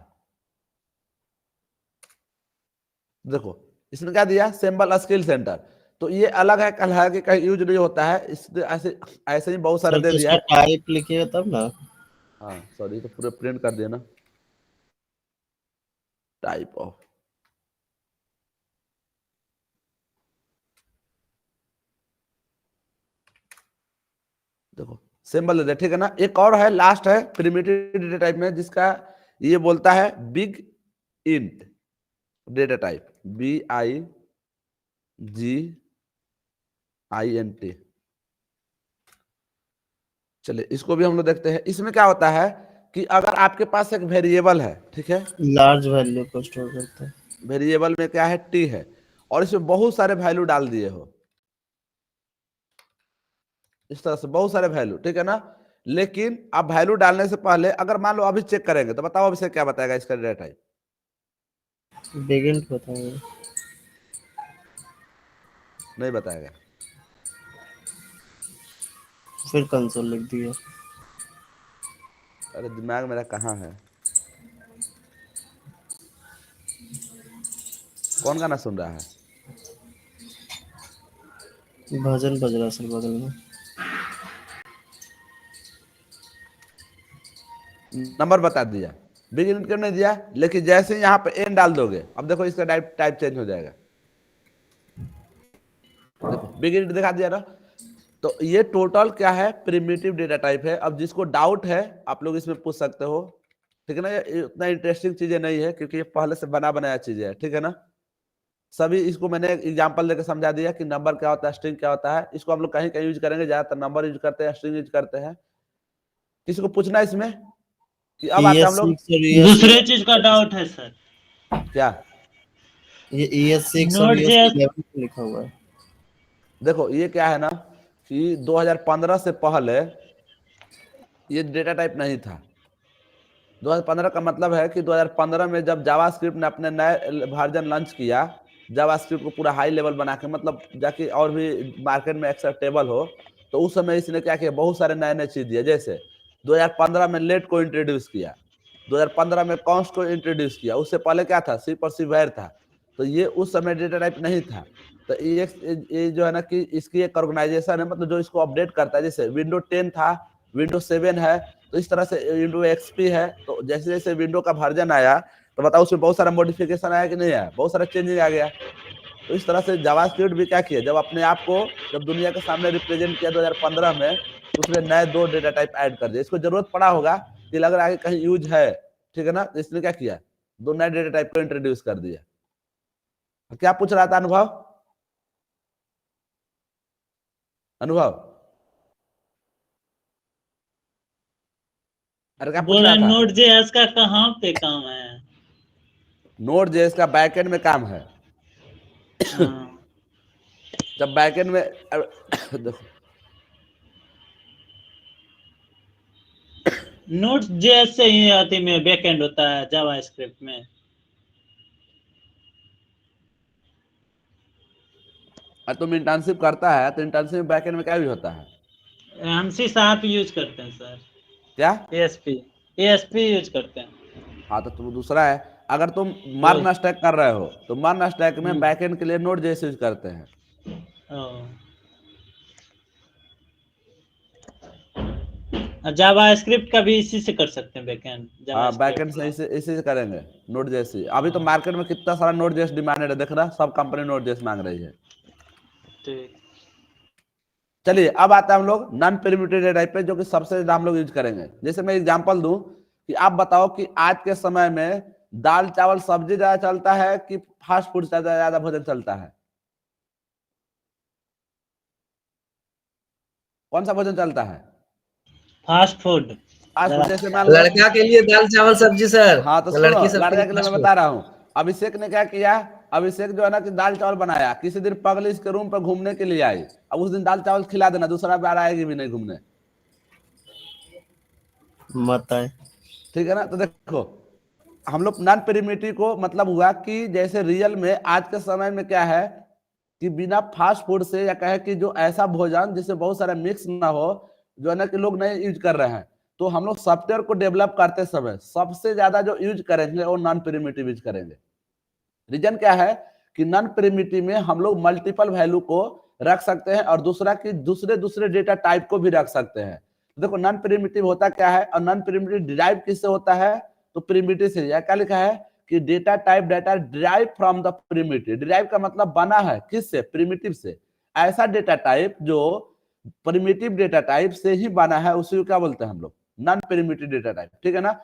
A: देखो इसने क्या दिया, सिंबल स्किल सेंटर। तो ये अलग है, कल है कि कहीं यूज नहीं होता है, इस ऐसे ऐसे ही बहुत सारे
C: सर
A: दे
C: तो
A: दिया
C: इसका
A: है।
C: टाइप लिखिएगा तब ना।
A: हाँ सॉरी, तो पूरे प्रिंट कर दिया ना, टाइप ऑफ। देखो सिंबल दे, ठीक है ना। एक और है, लास्ट है प्रिमिटिव डेटा टाइप में, जिसका ये बोलता है big int data type, BIGINT। चलिए इसको भी हम लोग देखते हैं। इसमें क्या होता है कि अगर आपके पास एक वेरिएबल है, ठीक है,
C: लार्ज वैल्यू को स्टोर करता है।
A: वेरिएबल में क्या है, टी है, और इसमें बहुत सारे वैल्यू डाल दिए हो, इस तरह से बहुत सारे वैल्यू, ठीक है ना। लेकिन अब वैल्यू डालने से पहले अगर मान लो अभी चेक करेंगे, तो बताओ अभी से क्या बताएगा इसका डेटा टाइप,
C: बिगिन बताएंगे।
A: नहीं बताएगा।
C: फिर कंसोल लिख दिया।
A: अरे दिमाग मेरा कहाँ है, कौन गाना सुन रहा है,
C: भजन बज रहा सर बगल में।
A: नंबर बता दिया, बिगिन क्यों नहीं दिया, लेकिन जैसे ही यहाँ पे एन डाल दोगे, अब देखो इसका टाइप चेंज हो जाएगा। देखो बिगिन दिखा दिया ना। तो ये टोटल क्या है, प्रिमिटिव डेटा टाइप है। अब जिसको डाउट है आप लोग इसमें पूछ सकते हो, ठीक है ना। ये उतना इंटरेस्टिंग चीजें नहीं है, क्योंकि ये पहले से बना बनाया चीजें है, ठीक है ना। सभी इसको मैंने एग्जांपल देकर समझा दिया कि नंबर क्या होता है, स्ट्रिंग क्या होता है। इसको हम लोग कहीं कहीं यूज करेंगे, ज्यादातर नंबर यूज करते हैं, स्ट्रिंग यूज करते हैं। किसी को पूछना है इसमें कि अब आते हैं हम लोग,
B: दूसरे चीज का डाउट है सर,
A: क्या,
C: ये ES6 और
B: Node.js
C: ES11 लिखा हुआ है।
A: देखो ये क्या है ना कि 2015 से पहले ये डेटा टाइप नहीं था। 2015 का मतलब है कि 2015 में जब जावास्क्रिप्ट ने अपने नए वर्जन लॉन्च किया, जावास्क्रिप्ट को पूरा हाई लेवल बना के, मतलब जाके और भी मार्केट में एक्सेप्टेबल हो, तो उस समय इसने क्या किया, बहुत सारे नए नए चीज दिए। जैसे 2015 में लेट को इंट्रोड्यूस किया, 2015 में कॉन्स्ट को इंट्रोड्यूस किया। उससे पहले क्या था, सिर्फ और सिर्फ वैर था। तो ये उस समय डेटा टाइप नहीं था। तो ये जो है ना कि इसकी एक ऑर्गेनाइजेशन है, मतलब जो इसको अपडेट करता है। जैसे विंडो 10 था, विंडो 7 है, तो इस तरह से विंडो एक्सपी है। तो जैसे जैसे विंडो का वर्जन आया तो बताओ उसमें बहुत सारा मॉडिफिकेशन आया कि नहीं आया, बहुत सारा चेंजिंग आ गया। तो इस तरह से जावास्क्रिप्ट भी क्या किया, जब अपने आप को जब दुनिया के सामने रिप्रेजेंट किया 2015 में, तो उसमें नए 2 डेटा टाइप ऐड कर दिए। इसको जरूरत पड़ा होगा कि लग रहा है कि कहीं यूज है, ठीक है ना, तो इसने क्या किया, 2 नए डेटा टाइप को इंट्रोड्यूस कर दिया। क्या पूछ रहा था अनुभव? अरे क्या पूछ
B: बोल
A: रहा
B: रहे
A: था?
B: नोड जेएस का कहाँ पे काम है?
A: नोड जेएस का बैकएंड में काम है।
B: हाँ।
A: जब बैकएंड में देखो,
B: नोड जेएस से ही आती में बैकएंड होता है जावास्क्रिप्ट में।
A: और तुम इंटर्नशिप करता है तो इंटर्नशिप में बैकएंड में क्या भी होता है?
B: एमसी साहब यूज करते हैं सर,
A: क्या?
B: एएसपी यूज करते हैं।
A: हाँ तो तुम दूसरा है, अगर तुम मर्न स्टैक कर रहे हो तो मर्न स्टैक में बैकएंड के लिए नोड जेएस यूज करते हैं।
B: जावास्क्रिप्ट का भी इसी से कर सकते हैं बैकएंड।
A: हाँ बैकएंड से इसी से करेंगे नोड जेएस। अभी तो मार्केट में कितना सारा नोड जेएस डिमांडेड है, देख रहा, सब कंपनी नोड जेएस मांग रही है।
B: ठीक।
A: चलिए अब आता है हम लोग नॉन पेरिमीटर डेटा टाइप पे, जो कि सबसे ज्यादा हम लोग यूज करेंगे। जैसे मैं एग्जांपल दूं कि आप बताओ कि आज के समय में दाल चावल सब्जी ज्यादा चलता है कि फास्ट फूड ज्यादा भोजन चलता है? कौन सा भोजन चलता है?
B: Fast food.
A: Fast food. जैसे मान लो,
F: लड़का के लिए दाल चावल सब्जी सर,
A: हाँ तो सुनो,
F: लड़की सबके
A: लड़का
F: लिए
A: के लिए
F: फास्ट
A: मैं
F: फूड।
A: बता रहा हूँ। अभिषेक ने क्या किया, अभिषेक जो है ना कि दाल चावल बनाया, किसी दिन पगली इसके रूम पर घूमने के लिए आई, अब उस दिन दाल चावल खिला देना, दूसरा बार आएगी भी नहीं घूमने,
C: बताए।
A: ठीक है ना। तो देखो हम लोग नॉन पेरिमेट्री को मतलब हुआ कि जैसे रियल में आज के समय में क्या है कि बिना फास्ट फूड से, या कहे कि जो ऐसा भोजन जिससे बहुत सारा मिक्स ना हो, जो है ना कि लोग नहीं यूज कर रहे हैं, तो हम लोग सॉफ्टवेयर को डेवलप करते समय सबसे ज्यादा जो यूज करेंगे वो नॉन पेरिमेटिव यूज करेंगे। रीजन क्या है कि नॉन पेरिमेटिव में हम लोग मल्टीपल वैल्यू को रख सकते हैं और दूसरा कि दूसरे दूसरे डेटा टाइप को भी रख सकते हैं। देखो नॉन प्रिमिटिव होता क्या है, और नॉन प्रिमिटिव डिराइव किससे होता है, तो प्रिमिटिव से। यह क्या लिखा है कि data type data derive from the primitive. Derive का मतलब बना है किससे, प्रिमिटिव से। ऐसा डेटा टाइप जो प्रिमिटिव डेटा टाइप से ही बना है उसी को क्या बोलते हैं हम लोग, नॉन प्रिमिटिव डेटा टाइप, ठीक है ना।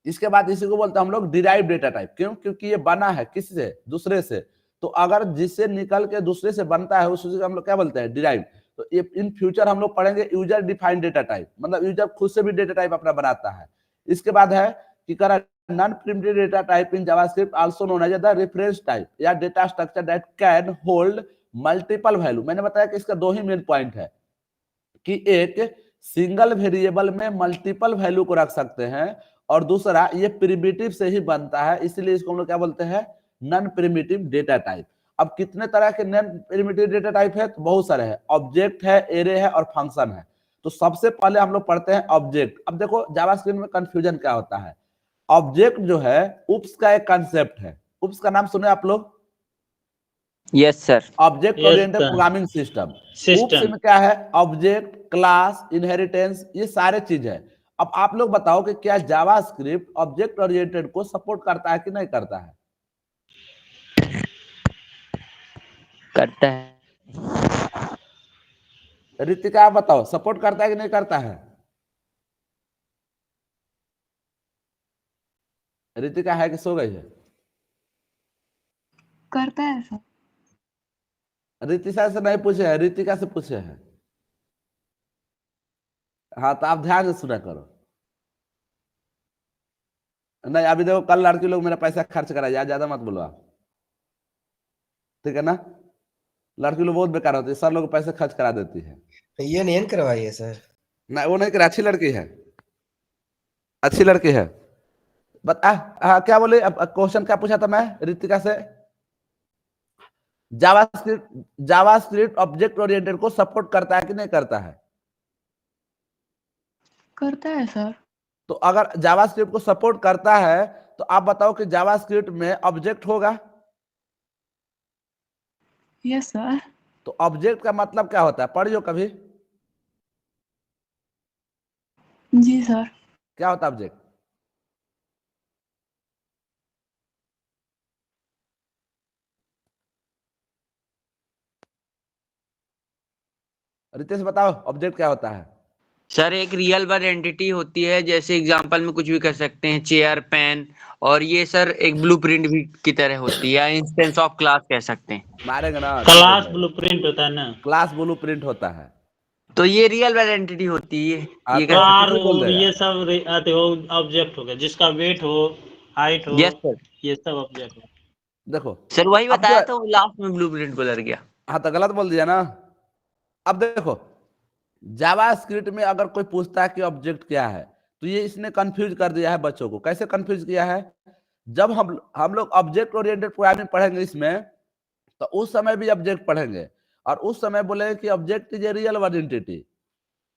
A: इसके बाद इसी को बोलते हैं हम लोग डिराइव डेटा टाइप। क्यों, क्योंकि ये बना है किससे, दूसरे से। तो अगर जिससे निकल के दूसरे से बनता है उसी को हम लोग क्या बोलते हैं, डिराइव। तो ये इन फ्यूचर हम लोग पढ़ेंगे यूजर डिफाइंड डेटा टाइप, मतलब यूजर खुद से भी डेटा टाइप अपना बनाता है। इसके बाद है कि करा non primitive data type in JavaScript also known as the reference type या data structure that can hold multiple value. मैंने बताया कि इसका 2 ही मेन पॉइंट है कि एक सिंगल वेरिएबल में मल्टीपल वैल्यू को रख सकते हैं, और दूसरा ये प्रिमिटिव से ही बनता है, इसलिए इसको हम लोग क्या बोलते हैं, नॉन प्रिमिटिव डेटा टाइप। अब कितने तरह के नॉन प्रिमिटिव डेटा टाइप है, तो बहुत सारे हैं। ऑब्जेक्ट है, एरे है और फंक्शन है। तो सबसे पहले हम लोग पढ़ते हैं ऑब्जेक्ट। अब देखो जावास्क्रिप्ट में कंफ्यूजन क्या होता है, ऑब्जेक्ट जो है उप्स का एक कंसेप्ट है। उप्स का नाम सुने आप लोग?
D: Yes sir.
A: Object oriented programming system. OOPs में क्या है, ऑब्जेक्ट, क्लास, इनहेरिटेंस, ये सारे चीज है। अब आप लोग बताओ कि क्या जावास्क्रिप्ट ऑब्जेक्ट ओरिएंटेड को सपोर्ट करता है कि नहीं करता है?
D: करता है।
A: रितिका आप बताओ, सपोर्ट करता है कि नहीं करता है? रितिका है कि सो गई है?
E: करता है सर।
A: रितिका से नहीं पूछे है, रितिका से पूछे हैं। हाँ तो आप ध्यान से सुना करो। नहीं अभी देखो, कल लड़की लोग मेरा पैसा खर्च करा, ज्यादा मत बोलो आप, ठीक है ना। लड़की लोग बहुत बेकार होती है, सर लोग पैसे खर्च करा देती है।
F: ये नहीं करवाइए सर।
A: नहीं वो नहीं करा, अच्छी लड़की है, अच्छी लड़की है। बता क्या बोले, अब क्वेश्चन क्या पूछा था मैं रितिका से? जावास्क्रिप्ट ऑब्जेक्ट ओरिएंटेड को सपोर्ट करता है कि नहीं करता है?
E: करता है सर।
A: तो अगर जावास्क्रिप्ट को सपोर्ट करता है तो आप बताओ कि जावास्क्रिप्ट में ऑब्जेक्ट होगा?
E: Yes sir.
A: तो ऑब्जेक्ट का मतलब क्या होता है, पढ़ियो कभी?
E: जी सर।
A: क्या होता है ऑब्जेक्ट? रितेश बताओ ऑब्जेक्ट क्या होता है?
D: सर एक रियल वर्ल्ड एंटिटी होती है, जैसे एग्जांपल में कुछ भी कर सकते हैं, चेयर, पेन, और ये सर एक ब्लूप्रिंट भी की तरह होती है, या इंस्टेंस ऑफ क्लास कह सकते हैं।
A: मारेंगे ना, ठीक हो
B: क्लास
A: जाएगा।
B: ब्लूप्रिंट होता है ना।
A: क्लास ब्लूप्रिंट होता है।
D: तो ये रियल वर्ल्ड एंटिटी होती है,
A: हाँ
D: ये
A: तो
D: कर सकते
A: कुछ
B: कार
A: भी बोल
B: और
A: देगा।
B: ये सब आते हो ऑब्जेक्ट हो गया, जिसका वेट हो, हाइट
D: हैं।
B: हो,
D: यस सर।
B: ये सब ऑब्जेक्ट हो।
A: देखो
D: सर वही
A: अब जो
D: बताया
A: है,
D: तो लास्ट में ब्लूप्रिंट को लग गया।
A: हाँ तो गलत बोल दिया ना। अब देखो जावास्क्रिप्ट में अगर कोई पूछता है कि ऑब्जेक्ट क्या है, तो ये इसने कंफ्यूज कर दिया है बच्चों को। कैसे कंफ्यूज किया है? जब हम लोग ऑब्जेक्ट ओरिएंटेड प्रोग्रामिंग पढ़ेंगे इसमें, तो उस समय भी ऑब्जेक्ट पढ़ेंगे और उस समय बोलेंगे कि object is a real word entity.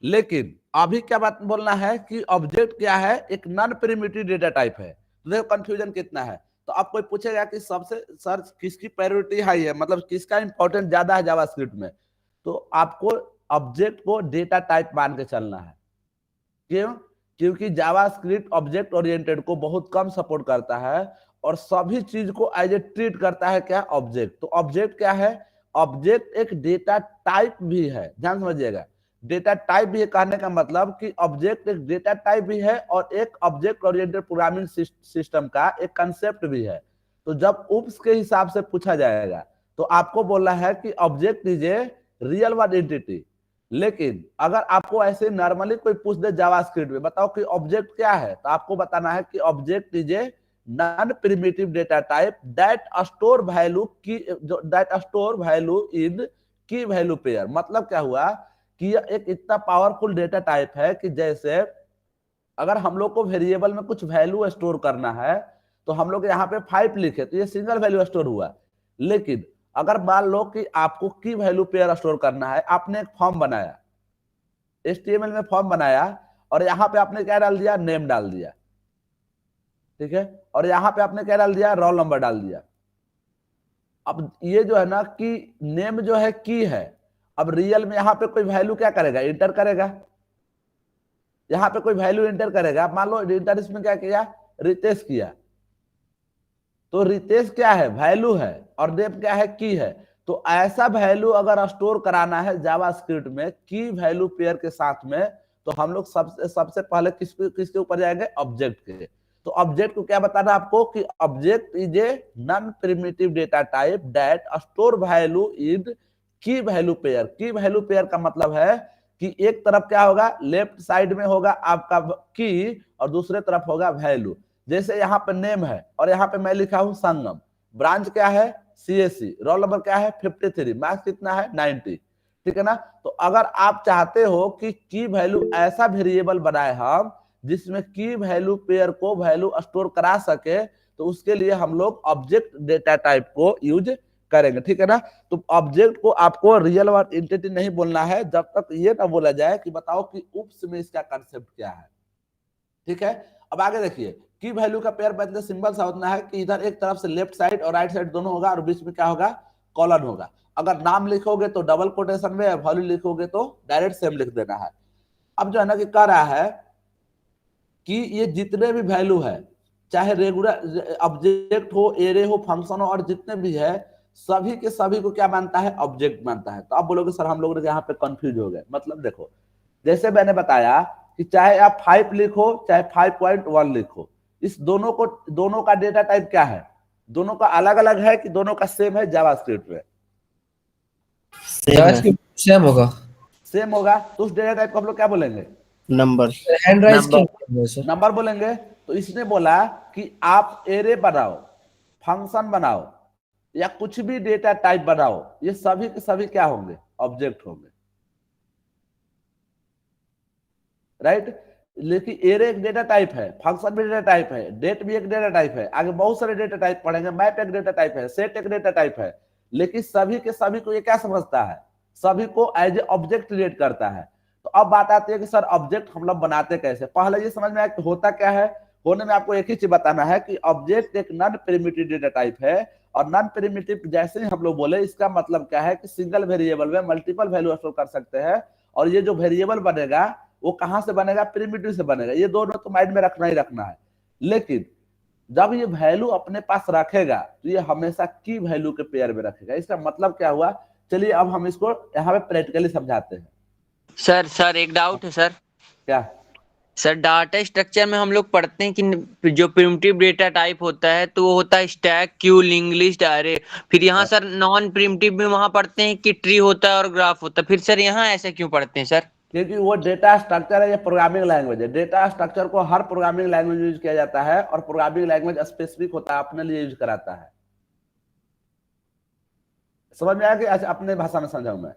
A: लेकिन अभी क्या बात बोलना है कि ऑब्जेक्ट क्या है, एक नॉन प्रिमिटिव डेटा टाइप है। तो देखो कंफ्यूजन कितना है। तो अब कोई पूछेगा कि सबसे सर किसकी प्रायोरिटी हाई है, मतलब किसका इंपॉर्टेंस ज्यादा है जावास्क्रिप्ट में, तो आपको ऑब्जेक्ट को डेटा टाइप मान के चलना है। क्यों? क्योंकि जावास्क्रिप्ट ऑब्जेक्ट ओरिएंटेड को बहुत कम सपोर्ट करता है और सभी चीज को एज ए ट्रीट करता है क्या, ऑब्जेक्ट। तो ऑब्जेक्ट क्या है? ऑब्जेक्ट एक डेटा टाइप भी है, ध्यान समझिएगा। डेटा टाइप भी है कहने का मतलब कि ऑब्जेक्ट एक डेटा टाइप भी है और एक ऑब्जेक्ट ओरिएंटेड प्रोग्रामिंग सिस्टम का एक कंसेप्ट भी है। तो जब उप्स के हिसाब से पूछा जाएगा तो आपको बोलना है कि object is a real word entity. लेकिन अगर आपको ऐसे नॉर्मली कोई पूछ दे जावास्क्रिप्ट में, बताओ कि ऑब्जेक्ट क्या है, तो आपको बताना है कि object is a non primitive data type that store value की, दैट स्टोर वैल्यू इन की वैल्यू पेयर। मतलब क्या हुआ कि यह एक इतना पावरफुल डेटा टाइप है कि जैसे अगर हम लोग को वेरिएबल में कुछ वैल्यू स्टोर करना है, तो हम लोग यहाँ पे 5 लिखे तो ये सिंगल वैल्यू स्टोर हुआ। लेकिन अगर मान लो कि आपको की वैल्यू पेयर स्टोर करना है, आपने एक फॉर्म बनाया, HTML में फॉर्म बनाया और यहाँ पे आपने क्या डाल दिया, नेम डाल दिया, ठीक है, और यहाँ पे आपने क्या डाल दिया, रोल नंबर डाल दिया। अब ये जो है ना कि नेम जो है की है, अब रियल में यहाँ पे कोई वैल्यू क्या करेगा, इंटर करेगा। यहाँ पे कोई वैल्यू इंटर करेगा, मान लो इंटर इसमें क्या किया, रितेश किया, तो रितेश क्या है, वैल्यू है, और नेम क्या है, की है। तो ऐसा वैल्यू अगर स्टोर कराना है जावास्क्रिप्ट में की वैल्यू पेयर के साथ में, तो हम लोग सबसे पहले किसके ऊपर जाएंगे, ऑब्जेक्ट के। तो ऑब्जेक्ट को क्या बताना आपको कि object is a non primitive data type that store value in की वैल्यू पेयर। की वैल्यू पेयर का मतलब है कि एक तरफ क्या होगा, लेफ्ट साइड में होगा आपका की और दूसरे तरफ होगा वैल्यू। जैसे यहाँ पे नेम है और यहाँ पे मैं लिखा हूं संगम, ब्रांच क्या है, CSC, रोल नंबर क्या है 53, मार्क्स कितना है 90, ठीक है ना। तो अगर आप चाहते हो कि की वैल्यू ऐसा वेरिएबल बनाए हम जिसमें की वैल्यू पेयर को वैल्यू स्टोर करा सके, तो उसके लिए हम लोग ऑब्जेक्ट डेटा टाइप को यूज करेंगे, ठीक है ना। तो ऑब्जेक्ट को आपको रियल वर्ड एंटिटी नहीं बोलना है जब तक ये ना बोला जाए कि बताओ कि उप्स में इसका कंसेप्ट क्या है, ठीक है। अब आगे देखिए, की वैल्यू का पेयर मतलब सिंबल सा होता है कि इधर एक तरफ से लेफ्ट साइड और राइट साइड दोनों होगा और बीच में क्या होगा, कॉलन होगा। अगर नाम लिखोगे तो डबल कोटेशन में, वैल्यू लिखोगे तो डायरेक्ट सेम लिख देना है। अब जो है ना कि कह रहा है कि ये जितने भी वैल्यू है, चाहे रेगुलर ऑब्जेक्ट हो, एरे हो, फंक्शन हो, और जितने भी है सभी के सभी को क्या मानता है, ऑब्जेक्ट मानता है। तो आप बोलोगे सर हम लोग यहाँ पे कंफ्यूज हो गए। मतलब देखो, जैसे मैंने बताया कि चाहे आप 5 लिखो चाहे 5.1 लिखो, इस दोनों का डेटा टाइप क्या है, दोनों का अलग अलग है कि दोनों का सेम है जावास्क्रिप्ट में,
F: सेम होगा।
A: सेम होगा। तो उस डेटा टाइप को हम लोग क्या बोलेंगे,
C: नंबर।
F: Hand raise
D: number.
F: क्यों सर?
A: नंबर बोलेंगे। तो इसने बोला कि आप एरे बनाओ, फंक्शन बनाओ या कुछ भी डेटा टाइप बनाओ, ये सभी के सभी क्या होंगे, ऑब्जेक्ट होंगे, राइट। लेकिन एरे एक डेटा टाइप है, फंक्शन भी डेटा टाइप है, डेट भी एक डेटा टाइप है, आगे बहुत सारे डेटा टाइप पढ़ेंगे, मैप एक डेटा टाइप है, सेट एक डेटा टाइप है। लेकिन सभी के सभी को ये क्या समझता है, सभी को एज ए ऑब्जेक्ट रिलेट करता है। तो अब बात आती है कि सर ऑब्जेक्ट हम लोग बनाते कैसे। पहले ये समझ में आया कि होता क्या है। होने में आपको एक ही चीज बताना है कि ऑब्जेक्ट एक नॉन प्रिमिटिव डेटा टाइप है, और नॉन प्रिमिटिव जैसे ही हम लोग बोले इसका मतलब क्या है कि सिंगल वेरिएबल में मल्टीपल वैल्यू स्टोर कर सकते हैं, और ये जो वेरिएबल बनेगा वो कहां से बनेगा, प्रिमिटिव से बनेगा। ये दोनों तो माइंड में रखना ही रखना है। लेकिन जब ये वैल्यू अपने पास रखेगा तो ये हमेशा की वैल्यू के पेयर में रखेगा। इसका मतलब क्या हुआ, चलिए अब हम इसको यहाँ पे प्रैक्टिकली समझाते हैं।
D: सर एक डाउट है सर।
A: क्या
D: सर डाटा स्ट्रक्चर में हम लोग पढ़ते हैं कि जो प्रिमिटिव डेटा टाइप होता है तो वो होता है स्टैक, क्यू, लिंक लिस्ट, अरे। फिर यहाँ सर नॉन प्रिमिटिव में वहां पढ़ते हैं कि ट्री होता है और ग्राफ होता है। फिर सर यहाँ ऐसा क्यों पढ़ते हैं सर?
A: क्योंकि वो डेटा स्ट्रक्चर है, ये प्रोग्रामिंग लैंग्वेज है। डेटा स्ट्रक्चर को हर प्रोग्रामिंग लैंग्वेज यूज किया जाता है, और प्रोग्रामिंग लैंग्वेज स्पेसिफिक होता है, अपने लिए यूज कराता है। समझ में आया कि अच्छा अपने भाषा में समझाऊं मैं?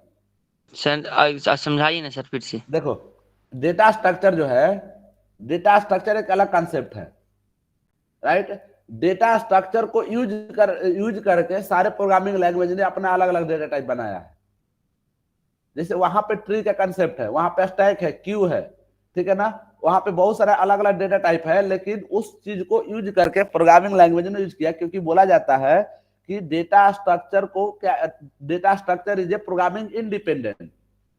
D: सर समझाइए ना सर फिर से।
A: देखो डेटा स्ट्रक्चर जो है, डेटा स्ट्रक्चर एक अलग कंसेप्ट है, राइट। डेटा स्ट्रक्चर को यूज करके सारे प्रोग्रामिंग लैंग्वेज ने अपना अलग अलग डेटा टाइप बनाया है। जैसे वहां पे ट्री का कंसेप्ट है, वहां पे स्टैक है, क्यू है, ठीक है ना, वहां पे बहुत सारा अलग अलग डेटा टाइप है। लेकिन उस चीज को यूज करके प्रोग्रामिंग लैंग्वेज ने यूज किया, क्योंकि बोला जाता है कि डेटा स्ट्रक्चर को क्या, data structure is a programming independent,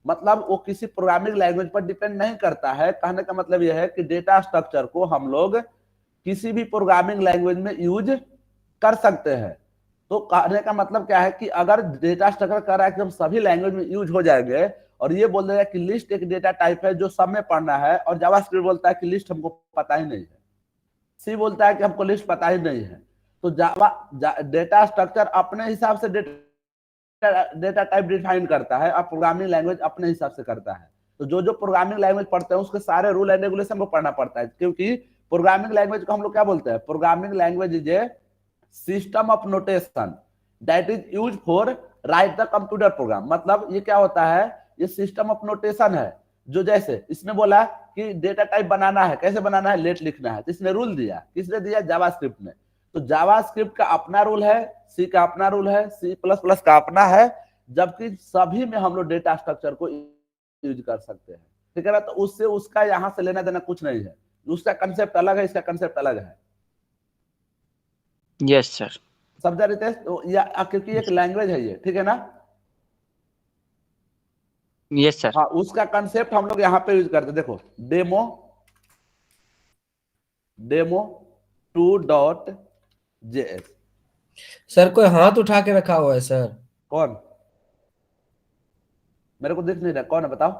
A: मतलब वो किसी प्रोग्रामिंग लैंग्वेज पर डिपेंड नहीं करता है। कहने का मतलब यह है कि डेटा स्ट्रक्चर को हम लोग किसी भी प्रोग्रामिंग लैंग्वेज में यूज कर सकते हैं। तो कहने का मतलब क्या है कि अगर डेटा स्ट्रक्चर कर रहा है कि हम सभी लैंग्वेज में यूज हो जाएंगे, और ये बोल देगा कि लिस्ट एक डेटा टाइप है जो सब में पढ़ना है, और जावास्क्रिप्ट बोलता है कि लिस्ट हमको पता ही नहीं है, सी बोलता है कि हमको लिस्ट पता ही नहीं है, तो डेटा स्ट्रक्चर अपने हिसाब से डेटा टाइप डिफाइन करता है, और प्रोग्रामिंग लैंग्वेज अपने हिसाब से करता है। तो जो प्रोग्रामिंग लैंग्वेज पढ़ते हैं उसके सारे रूल एंड रेगुलेशन को पढ़ना पड़ता है, क्योंकि प्रोग्रामिंग लैंग्वेज को हम लोग क्या बोलते हैं, programming language is a system of notation that is use for right the computer program. मतलब ये क्या होता है, ये सिस्टम ऑफ नोटेशन है, जो जैसे इसने बोला कि डेटा टाइप बनाना है, कैसे बनाना है, लेट लिखना है, तो इसने रूल दिया, किसने दिया, जावास्क्रिप्ट ने। तो जावास्क्रिप्ट का अपना रूल है, सी का अपना रूल है, सी प्लस प्लस का अपना है, जबकि सभी में हम लोग डेटा स्ट्रक्चर को यूज कर सकते हैं, ठीक है ना। तो उससे उसका यहाँ से लेना देना कुछ नहीं है, उसका कंसेप्ट अलग है, इसका कंसेप्ट अलग है।
D: Yes sir.
A: समझा रितेश? तो क्योंकि एक लैंग्वेज है ये, ठीक है ना।
D: Yes sir.
A: हाँ, उसका कंसेप्ट हम लोग यहाँ पे यूज करते हैं। देखो डेमो 2.js।
F: सर कोई हाथ उठा के रखा हुआ है सर।
A: कौन? मेरे को दिख नहीं रहा, कौन है बताओ?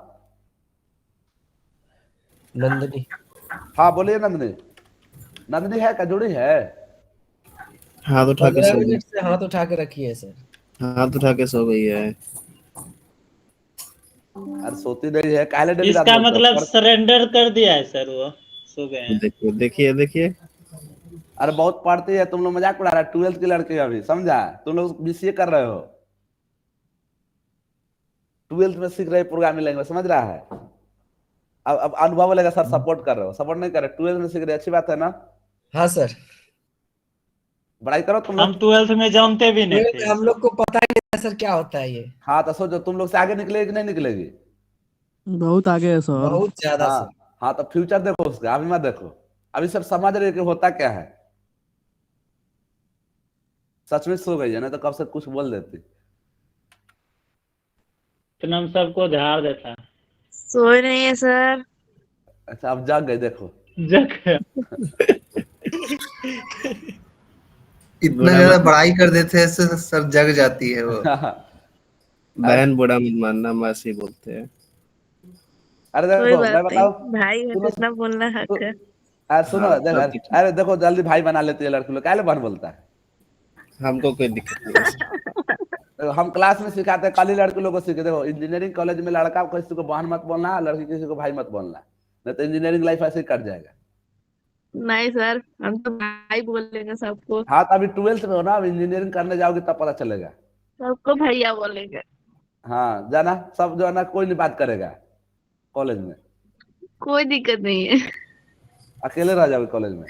F: नंदनी।
A: हाँ बोलिए नंदनी। नंदनी है, जुड़ी है?
C: हाथ उठा के
F: 15
C: सो गई,
F: मिनट से हाथ उठा के रखी है सर।
C: हाथ उठा के सो गई है।
A: अरे सोती नहीं है, काहे डेली रात
B: इसका
A: बोलते हो?
B: मतलब सरेंडर कर दिया है सर, वो सो गए हैं।
C: देखिए देखिए देखिए,
A: अरे बहुत पढ़ती है, तुम लोग मजाक उड़ा रहा है, 12th की लड़की अभी, समझा? तुम लोग बीसीए कर रहे हो, 12th में सीख रहे प्रोग्रामिंग लैंग्वेज, समझ रहा है? अब अनुभव लेगा, सर सपोर्ट कर रहे हो, सपोर्ट नहीं कर रहे, 12th में सीख रहे, अच्छी बात है ना।
F: हाँ सर।
A: पढ़ाई करो तुम
B: हम
A: लोग।
B: 12th में जानते भी नहीं थे।
F: हम लोग को पता ही नहीं था सर क्या होता है ये।
A: हाँ तो सोचो तुम लोग से आगे निकलेगी कि नहीं निकलेगी?
H: बहुत आगे है सर।
F: बहुत ज्यादा
A: हाँ
F: सर।
A: हाँ, तो फ्यूचर देखो उसका, अभी मत देखो। अभी सब समझ रहे कि होता क्या है। सच में सो गई है, नहीं तो कब से कुछ बोल देती।
B: तो हम सबको ध्यान देता।
I: सोए नहीं है सर।
A: अच्छा अब जाग गए, देखो।
B: जग
F: इतना ज्यादा बड़ाई कर देते हैं सर, जग जाती है वो।
C: बहन बुरा मत मानना, मासी बोलते हैं।
A: अरे
I: कोई
A: देखो
I: बात
A: मैं
I: नहीं,
A: बताऊं,
I: भाई है तो इतना बोलना हक है।
A: अरे सुनो,
C: हाँ,
A: देखो,
C: सबकी
A: अरे देखो जल्दी भाई बना लेती है लड़की लोग, काहे बहन बोलता है।
C: हमको कोई दिक्कत नहीं है।
A: देखो, हम क्लास में सिखाते हैं, कल ही लड़की लोगों को सीखे। देखो इंजीनियरिंग कॉलेज में लड़का किसी को बहन मत बोलना, लड़की किसी को भाई मत बोलना, नहीं तो इंजीनियरिंग लाइफ ऐसे ही कट जाएगा।
I: नहीं सर, हम तो भाई बोलेंगे सबको।
A: हाँ तो अभी 12th में हो ना, अब इंजीनियरिंग करने जाओगे तब पता चलेगा।
I: सबको भैया बोलेंगे।
A: हाँ जाना, सब जो है ना, कोई नहीं बात करेगा कॉलेज में,
I: कोई दिक्कत नहीं है।
A: अकेले रह जाओगे कॉलेज में।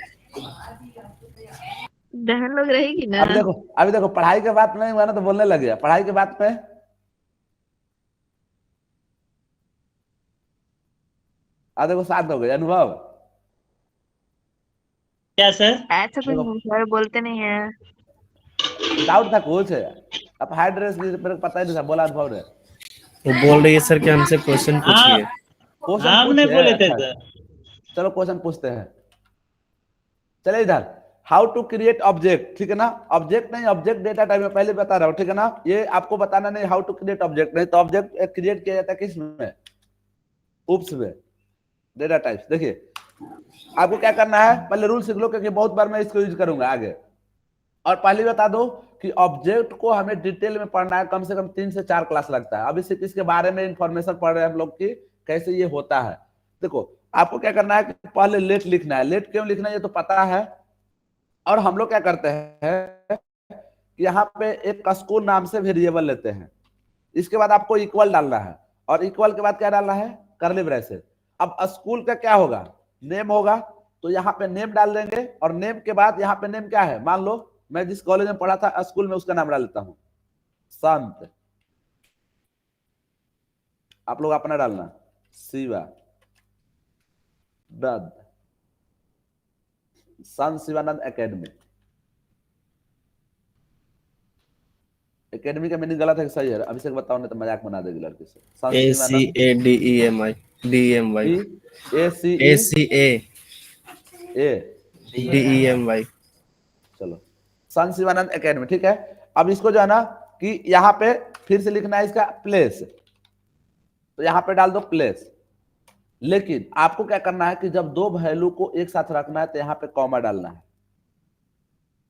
I: बहन लोग रहेगी ना।
A: अभी देखो पढ़ाई के बात में हुआ ना तो बोलने लग गया, पढ़ाई के बात में। आधे को 7 हो गए अनुभव।
B: क्या सर?
I: ऐसा कुछ
A: देखो
I: नहीं सर, बोलते नहीं है।
A: डाउट था कुछ, अब हाई ड्रेस मेरे को पता ही नहीं था, बोला अनुभव ने।
C: वो बोल रही है सर कि हमसे क्वेश्चन
B: हाँ,
C: पूछिए।
A: क्वेश्चन
B: हम नहीं
A: पूछिए।
B: बोले थे सर।
A: चलो क्वेश्चन पूछते हैं। चलिए इधर, हाउ टू क्रिएट ऑब्जेक्ट, ठीक है ना। ऑब्जेक्ट नहीं, ऑब्जेक्ट डेटा टाइप में पहले बता रहा हूँ, ठीक है ना। ये आपको बताना नहीं हाउ टू क्रिएट ऑब्जेक्ट, नहीं तो ऑब्जेक्ट क्रिएट किया जाता है किस में, उप्स में, डेटा टाइप्स। देखिए आपको क्या करना है, पहले रूल सीख लो क्योंकि बहुत बार मैं इसको यूज करूंगा आगे। और पहले बता दो कि ऑब्जेक्ट को हमें डिटेल में पढ़ना है, कम से कम 3 से 4 क्लास लगता है। अभी सिर्फ इसके बारे में इंफॉर्मेशन पढ़ रहे हैं हम लोग कि कैसे ये होता है। देखो आपको क्या करना है कि पहले लेट लिखना है। लेट क्यों लिखना है ये तो पता है। और हम लोग क्या करते हैं, यहाँ पे एक स्कूल नाम से वेरिएबल लेते हैं। इसके बाद आपको इक्वल डालना है, और इक्वल के बाद क्या डालना है, करली ब्रैकेट। अब स्कूल का क्या होगा, नेम होगा, तो यहाँ पे नेम डाल देंगे। और नेम के बाद यहाँ पे नेम क्या है, मान लो मैं जिस कॉलेज में पढ़ा था स्कूल में उसका नाम डाल लेता हूं, संत। आप लोग अपना डालना, शिवा दत्त, संत शिवानंद एकेडमी। एकेडमी का मीनिंग गलत है कि सही है, अभिषेक बताओ नहीं तो मजाक बना देगी लड़की से। संत शिवानंद
C: ACADEMI DEMY।
A: चलो संत शिवानंद एकेडमी, ठीक है। अब इसको जो है ना कि यहाँ पे फिर से लिखना है इसका प्लेस, तो यहाँ पे डाल दो प्लेस। लेकिन आपको क्या करना है कि जब दो वैल्यू को एक साथ रखना है तो यहाँ पे कॉमा डालना है,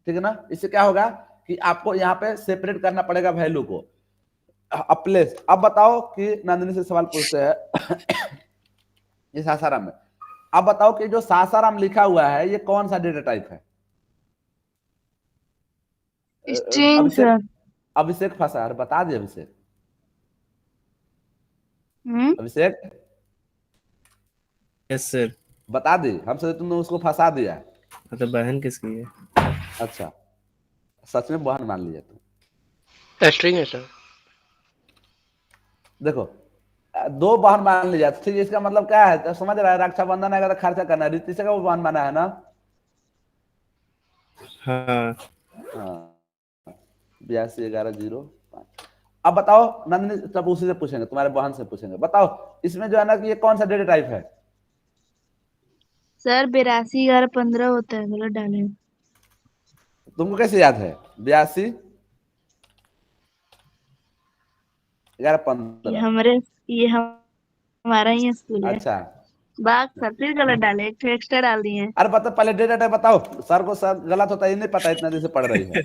A: ठीक है ना। इससे क्या होगा कि आपको यहाँ पे सेपरेट करना पड़ेगा वैल्यू को। अब प्लेस, अब बताओ कि नंदिनी से सवाल पूछते हैं ये सासाराम में। अब बताओ कि जो सासाराम लिखा हुआ है ये कौन सा डेटा टाइप है।
I: स्ट्रिंग
A: अभिषेक,
I: सर।
A: अभिषेक फंसा है, बता दे अभिषेक। अभिषेक
C: यस सर।
A: बता दी, हमसे तुमने उसको फंसा दिया।
C: तो बहन किसकी है?
A: अच्छा सच में बहन मान लिया तुम।
J: स्ट्रिंग है सर।
A: देखो दो बहन मान लिया, ठीक है। इसका मतलब क्या है, तो समझ रहा है, रक्षाबंधन आएगा तो खर्चा करना है, ऋतिका का वो बहन माना है ना।
C: हाँ।
A: हाँ 821105। अब बताओ नंदिनी, तब उसी से पूछेंगे, तुम्हारे बहन से पूछेंगे। बताओ इसमें जो है ना कि ये कौन सा डेटा टाइप है।
I: सर 821115 होता है, गलत डाले।
A: तुमको कैसे याद है 821115?
I: हमारा ही स्कूल है।
A: अच्छा
I: बात सर फिर गलत डाले, एक एक्स्ट्रा डाल दिए हैं।
A: अरे बता, पहले डेटा टाइप बताओ। सर को सर गलत होता है ये नहीं पता, इतना दिन से पढ़ रही है।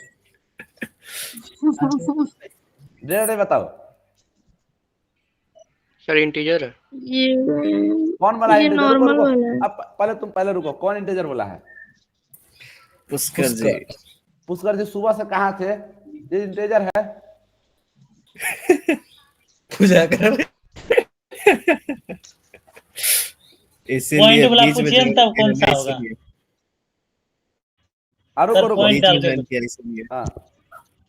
A: डेटा टाइप बताओ।
J: सर इंटीजर है।
I: ये
A: कौन बोला
I: ये
A: इंटीजर, रुको
I: नॉर्मल
A: रुको।
I: वाला है।
A: अब पहले तुम पहले रुको, कौन इंटीजर बोला है।
C: पुष्कर जी।
A: पुष्कर जी सुबह से कहाँ थे, ये इंटीजर है।
C: पूजा कर इसीलिए
B: पॉइंट वाला
C: बीच में
B: पूछिए
C: ज्वाइन
B: तब कौन सा
C: किया
B: होगा।
C: इसीलिए।
A: रुको
B: सर
A: रुको,
B: पॉइंट
C: बीच में
B: डाल के
C: ज्वाइन किया इसीलिए।
A: हाँ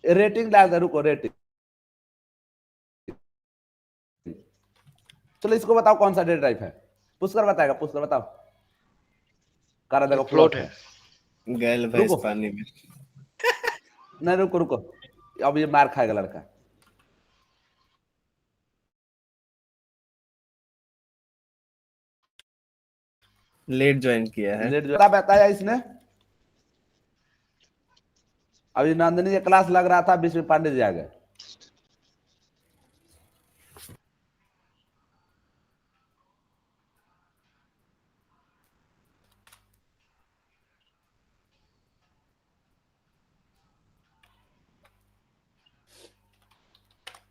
A: रेटिंग डाल दे, रुको रेटिंग। चलो इसको बताओ कौन सा डेटा टाइप है। पुष्कर बताएगा, पुष्कर बताओ। करा देखो
J: फ्लोट
A: फ्लोट
J: है।
A: है।
C: गैल भैंस
A: रुको
C: पानी में।
A: नहीं रुको रुको, अब ये मार खाएगा लड़का।
C: लेट ज्वाइन किया है।
A: लेट जो बताया इसने। अभी नंदिनी का क्लास लग रहा था, बीच में पांडे जी आ गए।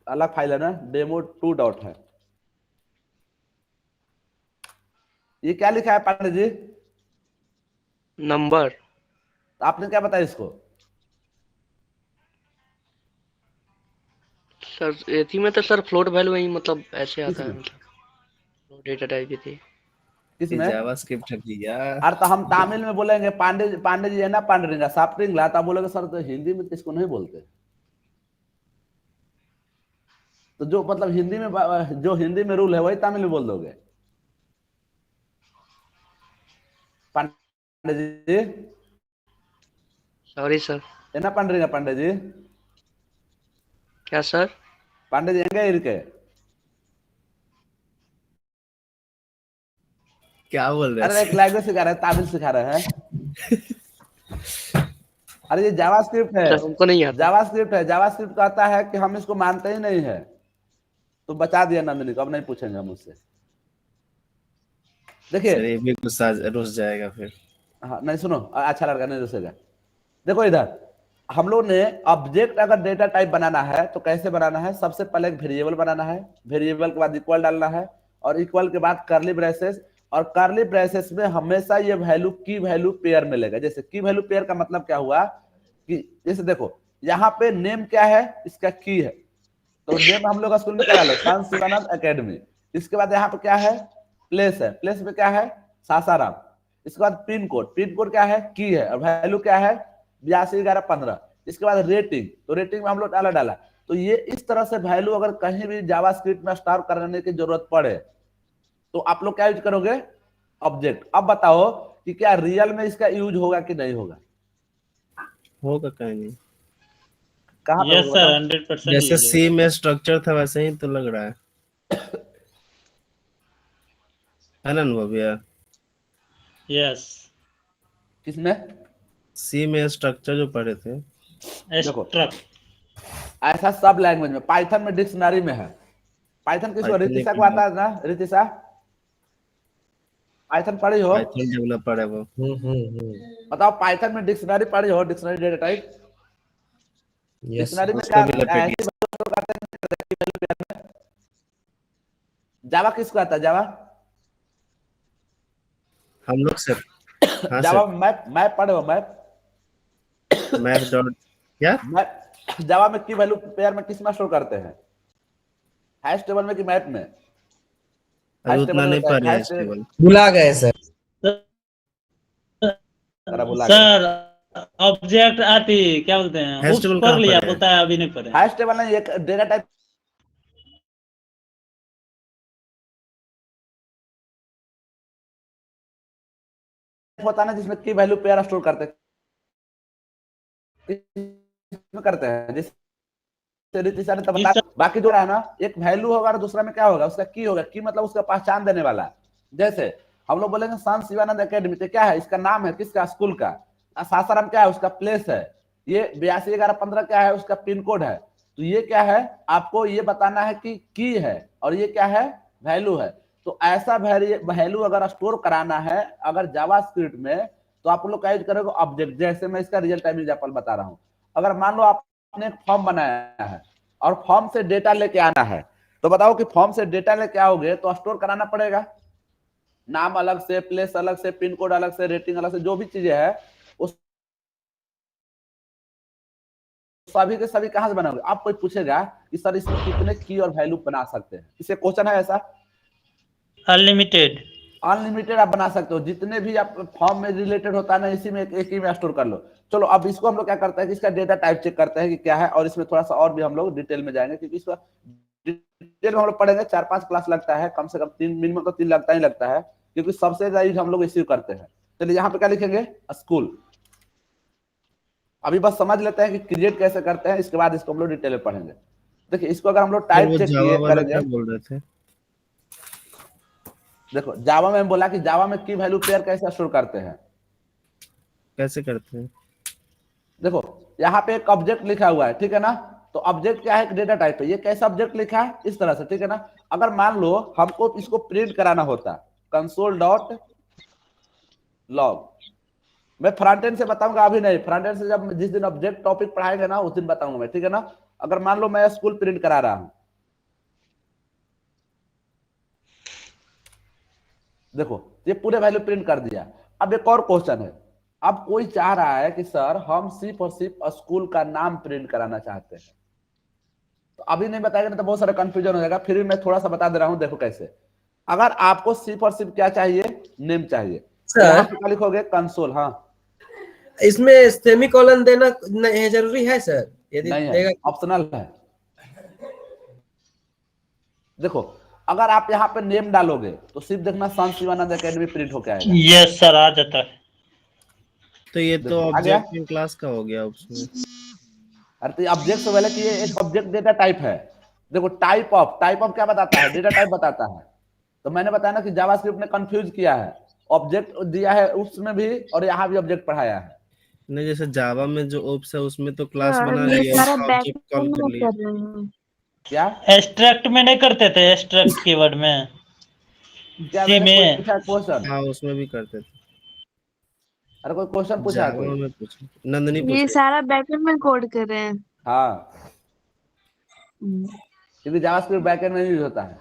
A: अलग फाइल है ना, डेमो 2 डॉट है। ये क्या लिखा है पांडे जी,
J: नंबर।
A: आपने क्या बताया इसको।
J: सर एथी में तो सर फ्लोट वैल्यू वही मतलब ऐसे आता है,
A: किसमें
J: मतलब डेटा टाइप की थी।
A: किसमें।
C: जावास्क्रिप्ट है भैया।
A: अरे तो हम तमिल में बोलेंगे, पांडे जी है ना, पांडरिंगा साफ्टिंग लाता, बोलेंगे सर तो हिंदी में तो इसको नहीं बोलते। तो जो मतलब हिंदी में जो हिंदी में रूल है वही तमिल में बोल दोगे। Pandey ji
J: sorry sir.
A: என்ன பண்றீங்க पांडे जी?
J: क्या सर?
A: पांडे जी எங்க இருக்கு?
C: क्या बोल रहे
A: अरे एक
C: हैं?
A: लैंग्वेज सिखा रहे हैं, तामिल सिखा रहे हैं। अरे ये जावास्क्रिप्ट है,
J: सर हमको नहीं आता।
A: जावास्क्रिप्ट है। जावास्क्रिप्ट कहता है कि हम इसको मानते ही नहीं है। तो बचा दिया नंदिनी को, अब नहीं पूछेंगे हम उससे। देखिए
C: सर ये भी गुस्सा रुस जाएगा फिर।
A: हाँ नहीं सुनो, अच्छा लड़का नहीं रुसेगा। देखो इधर हम लोग ने ऑब्जेक्ट अगर डेटा टाइप बनाना है तो कैसे बनाना है? सबसे पहले एक वेरिएबल बनाना है, वेरिएबल के बाद इक्वल डालना है, और इक्वल के बाद कर्ली ब्रेसेस, और कर्ली ब्रेसेस में हमेशा ये वैल्यू की वैल्यू पेयर मिलेगा। जैसे की वैल्यू पेयर का मतलब क्या हुआ कि जैसे देखो यहाँ पे नेम क्या है, इसका की है, तो नेम हम लोग स्कूल में क्या डालो, शांत शिवानंद एकेडमी। इसके बाद यहाँ पे क्या है, प्लेस है, प्लेस में क्या है, सासाराम। इसके बाद पिन कोड, पिन कोड क्या है, की है, और वैल्यू क्या है 821115। इसके बाद रेटिंग, तो रेटिंग में हम लोग डाला। तो ये इस तरह से वैल्यू अगर कहीं भी जावास्क्रिप्ट में स्टोर करने की जरूरत पड़े तो आप लोग क्या यूज करोगे, ऑब्जेक्ट। अब बताओ कि क्या रियल में इसका यूज होगा कि नहीं होगा?
C: होगा कहीं नहीं।
A: कहाँ पे
B: यस
A: होगा
B: सर,
A: बताओ?
B: 100%
C: जैसे
B: यूज
C: सी में स्ट्रक्चर था वैसे ही तो लग रहा है ना अनुभव भैया?
B: यस।
A: किसमें?
C: सी में स्ट्रक्चर जो पढ़े थे।
A: देखो
B: स्ट्रक्ट
A: ऐसा सब लैंग्वेज में, पाइथन में डिक्शनरी में है। पाइथन किसको,
C: पाइथन
A: रितिशा
C: एक
A: को आता है ना? रितिशा पाइथन पढ़ी हो?
C: पाइथन डेवलपर है वो।
A: बताओ पाइथन में डिक्शनरी पढ़ी हो, डिक्शनरी डेटा टाइप? डिक्शनरी में
C: उसको
A: क्या
C: भी लपेट
A: ऐसी बातों को करते हैं? जावा किसको आता है, जावा?
C: हम लोग से। हाँ
A: जावा
C: सर।
A: मैप, मैप पढ़े हो? मैप
C: मैप डॉट क्या?
A: मैप जावा में की वैल्यू पेयर में किस में स्टोर करते हैं, हैश टेबल में कि मैप में?
C: अभी
A: हैश
C: उतना
A: टेबल में
C: नहीं
A: होता है,
C: पढ़े हैं
A: हैश टेबल।
C: केवल।
F: भुला गए सर।
A: जरा भुला गया।
B: सर ऑब्जेक्ट आती क्या बोलते हैं,
C: हैश
B: उप्स
C: टेबल
B: पढ़
C: कहाँ
B: लिया,
C: पढ़े हैं?
B: बोलता है अभी नहीं पढ़े।
A: हैश टेबल नहीं, एक डेटा टाइप होता है ना जिसमें की वैल्यू पेयर स्टोर करते हैं, जैसे रितिशा ने तो
B: जी
A: बता।
B: सर।
A: बाकी जो है ना, एक वैल्यू होगा और दूसरा में क्या होगा, उसका की होगा। की मतलब उसका पहचान देने वाला। जैसे हम लोग बोलेंगे शांत शिवानंद एकेडमी, तो क्या है, इसका नाम है किसका, स्कूल का। सासाराम क्या है, उसका प्लेस है। ये 821115 क्या है, उसका पिन कोड है। तो ये क्या है, आपको ये बताना है कि की है, और ये क्या है, वैल्यू है। तो ऐसा वैल्यू अगर स्टोर कराना है अगर जावास्क्रिप्ट में, तो आप लोग क्या यूज करोगे, ऑब्जेक्ट। जैसे मैं इसका रियल टाइम एग्जांपल बता रहा हूं। अगर मान लो आपने एक फॉर्म बनाया है और फॉर्म से डेटा लेके आना है, तो बताओ कि फॉर्म से डेटा लेके आओगे तो स्टोर कराना पड़ेगा, नाम अलग से, प्लेस अलग से, पिन कोड अलग से, रेटिंग अलग से, जो भी चीजें है उस सभी के सभी कहां से बनाओगे। आप कोई पूछेगा कि सर इसमें कितने की और वैल्यू बना सकते हैं, इसे क्वेश्चन है ऐसा।
B: अनलिमिटेड।
A: अनलिमिटेड आप बना सकते हो, जितने भी आप फॉर्म में रिलेटेड होता है ना, इसी में एक ही में स्टोर कर लो। चलो अब इसको हम लोग क्या करते हैं कि इसका डेटा टाइप चेक करते हैं कि क्या है, और इसमें थोड़ा सा और भी हम लोग डिटेल में जाएंगे, क्योंकि इसका डिटेल में हम लोग पढ़ेंगे 4-5 क्लास लगता है, कम से कम 3, मिनिमम तो 3 लगता ही लगता है, क्योंकि सबसे ज्यादा हम लोग इसी करते हैं। चलिए यहाँ पे क्या लिखेंगे, स्कूल। अभी बस समझ लेते हैं कि क्रिएट कैसे करते हैं, इसके बाद इसको हम लोग डिटेल में पढ़ेंगे। देखिए इसको अगर हम लोग
C: सर
A: टाइप
C: वो
A: चेक
C: जावा वाला
A: करेंगे,
C: क्या बोल रहे थे?
A: देखो जावा में बोला कि जावा में की वैल्यू पेयर कैसे स्टोर करते हैं।
C: कैसे करते हैं?
A: देखो यहाँ पे एक ऑब्जेक्ट लिखा हुआ है, ठीक है ना। तो ऑब्जेक्ट क्या है, एक डेटा टाइप है। ये कैसा ऑब्जेक्ट लिखा है, इस तरह से, ठीक है ना। अगर मान लो हमको इसको प्रिंट कराना होता, कंसोल डॉट लॉग। मैं फ्रंट एंड से बताऊंगा, अभी नहीं। फ्रंट एंड से जब जिस दिन ऑब्जेक्ट टॉपिक पढ़ाएंगे ना, उस दिन बताऊंगा मैं, ठीक है ना। अगर मान लो मैं स्कूल प्रिंट करा रहा हूं, देखो ये पूरे वैल्यू प्रिंट कर दिया। अब एक और क्वेश्चन है, अब कोई चाह रहा है कि सर हम सिर्फ और सिर्फ स्कूल का नाम प्रिंट कराना चाहते हैं, तो अभी नहीं बताएगा ना तो बहुत सारा कंफ्यूजन हो जाएगा। फिर भी मैं थोड़ा सा बता दे रहा हूं, देखो कैसे। अगर आपको सिर्फ और सिर्फ क्या चाहिए, नेम चाहिए, तो यहाँ पे क्या लिखोगे, कंसोल। हाँ
K: इसमें सेमीकोलन देना नहीं जरूरी है सर? यदि
A: नहीं है,
K: देगा
A: ऑप्शनल है। देखो अगर आप यहाँ पे नेम डालोगे तो सिर्फ देखना सन शिवानंद एकेडमी प्रिंट होके आएगा।
B: यस सर, आ जाता है।
C: तो ये तो
A: देखो, आ गया?
C: ऑब्जेक्ट इन क्लास का हो गया उसमें।
A: अरे तो ऑब्जेक्ट से पहले कि ये एक ऑब्जेक्ट डेटा टाइप है। देखो टाइप ऑफ क्या बताता है? डेटा टाइप बताता है। तो मैंने बताया ना कि जावास्क्रिप्ट ने कंफ्यूज किया है, ऑब्जेक्ट दिया है उसमें भी और यहाँ भी ऑब्जेक्ट पढ़ाया है।
C: नहीं, जैसे जावा में जो ओप्स है उसमें तो क्लास
I: सर,
C: बना
I: ये
C: लिया,
I: सारा
C: ऑब्जेक्ट कॉल
I: बैकएंड
C: कर
I: में
C: लिया।
I: कर रहे हैं।
A: क्या
B: एब्स्ट्रैक्ट में नहीं करते थे? एब्स्ट्रैक्ट कीवर्ड में
A: क्या
B: सी
A: मैंने कोई
B: में।
A: पूछा क्वेश्चन?
C: हाँ, उसमें भी करते थे।
A: अरे कोई क्वेश्चन पूछा है
C: जावा
A: कोई?
C: में पूछा, नंदनी
I: ये
C: पूछे।
I: सारा बैकएंड में कोड कर रहे हैं।
A: हाँ,
I: हम्म,
A: क्योंकि जावास्क्रिप्ट बैकएंड में यूज होता है।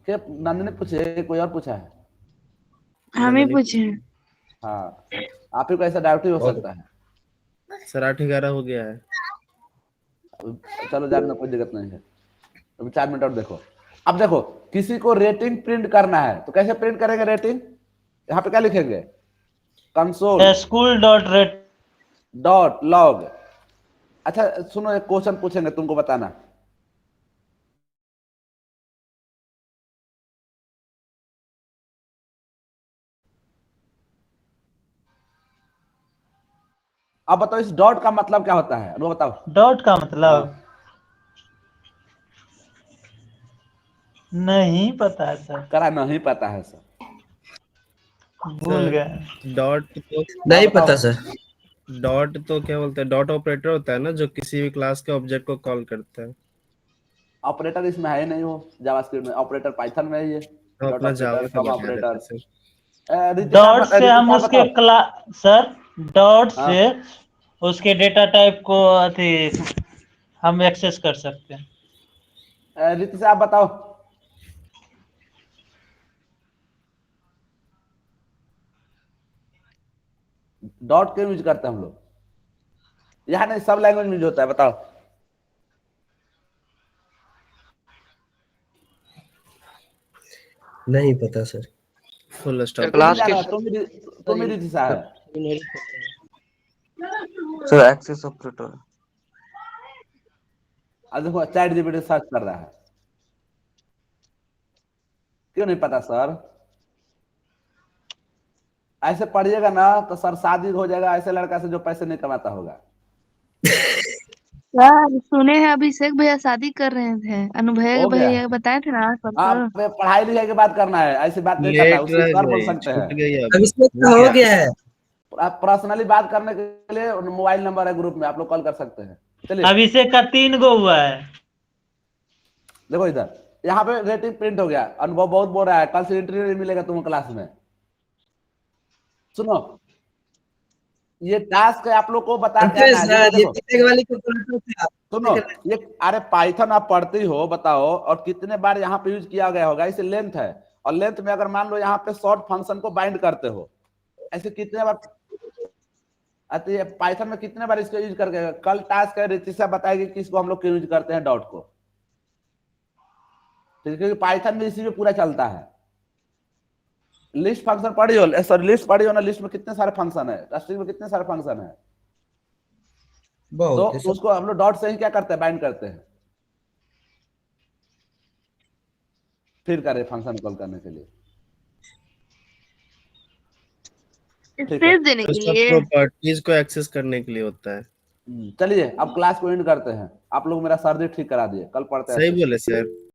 A: क्या नंदनी पूछे, कोई और पूछा है?
I: हम ही
C: नंदनी
I: पूछे हैं।
A: हाँ, आप ही को ऐसा डाउट ही हो सकता है।
C: सर 8:11 हो गया है।
A: चलो जानना, कोई दिक्कत नहीं है। अभी 4 मिनट और देखो। अब देखो, किसी को रेटिंग प्रिंट करना है तो कैसे प्रिंट करेंगे रेटिंग? यहाँ पे क्या लिखेंगे? Console
B: school dot rate
A: dot log. अच्छा सुनो, एक क्वेश्चन पूछेंगे, तुमको बताना। अब बताओ इस डॉट का मतलब क्या होता है? वो बताओ।
B: डॉट का मतलब नहीं पता है सर,
A: करा नहीं पता है सर।
B: भूल गए।
C: डॉट तो
K: नहीं
A: बताओ।
K: पता सर।
C: डॉट तो क्या बोलते हैं, डॉट ऑपरेटर होता है ना, जो किसी भी क्लास के ऑब्जेक्ट को कॉल करता है।
A: ऑपरेटर इसमें है नहीं, वो जावास्क्रिप्ट में ऑपरेटर पाइथन में है ये।
C: तो
A: डॉट
C: अपना जावा
A: ऑपरेटर,
C: का
A: कॉमा
C: बता देते
A: ऑपरेटर।
C: सर।
B: डॉट से हम उसके सर डॉट
A: हाँ।
B: से उसके डेटा टाइप को अथी हम एक्सेस कर सकते हैं।
A: रीति से आप बताओ। डॉट क्यों यूज करते हैं हम लोग? यहाँ नहीं, सब लैंग्वेज में यूज होता है, बताओ।
K: नहीं पता सर।
C: Full stop.
J: क्लास के
A: तुम ही रीति सा है।
D: Sir access operator.
A: अब देखो चैट जीपीटी सर्च कर रहा है। क्यों नहीं पता सर? ऐसे पढ़िएगा ना तो सर शादी हो जाएगा ऐसे लड़का से जो पैसे नहीं कमाता होगा।
I: सर सुने हैं अभिषेक भैया शादी कर रहे थे, अनुभैया
A: हो गया।
I: भैया बताए थे ना
A: हाँ,
I: परसों।
A: पढ़ाई लिखाई की बात करना है, ऐसी बात नहीं करना है।
C: लेट
A: उसकी
C: रह
A: सर बोल
C: गई,
A: सकते
C: छूट
A: हैं।
C: गई अब।
K: अभिषेक का हो गया है।
A: आप पर्सनली बात करने के लिए मोबाइल नंबर है ग्रुप में, आप लोग कॉल कर सकते हैं। चलिए
B: अभिषेक का 3 गो हुआ है।
A: देखो इधर, यहाँ पे रेटिंग प्रिंट हो गया। अनुभव बहुत बोल रहा है कल से इंटरव्यू नहीं मिलेगा तुम क्लास में। सुनो, ये टास्क है आप लोग को बता के आना है। जैसे देखो, सुनो ये, अरे पाइथन आप पढ़ते ही हो, बताओ और कितने बार यहाँ पे यूज किया गया होगा? इसे लेंथ है, और लेंथ में अगर मान लो यहाँ पे शॉर्ट फंक्शन को बाइंड करते हो, ऐसे कितने बार? अच्छा ये पाइथन में कितने बार इसको यूज करके? कल टास्क है, रितिशा बताएगी कि इसको हम लोग क्यों यूज करते हैं डॉट को। क्योंकि पाइथन में इसी में पूरा चलता है। लिस्ट फंक्शन पढ़ी हो, सॉरी लिस्ट पढ़ी हो ना? लिस्ट में कितने सारे फंक्शन है, स्ट्रिंग में कितने सारे फंक्शन है। तो उसको हम लोग डॉट से ही क्या करते हैं? बाइंड करते हैं, फिर करें फंक्शन कॉल करने के लिए।
I: स्पेस देने के
C: उसका
I: लिए।
C: प्रॉपर्टीज को एक्सेस करने के लिए होता है।
A: चलिए अब क्लास को एंड करते हैं। आप लोग मेरा सर्दी ठीक करा दिए, कल पढ़ते हैं।
C: सही बोले सर।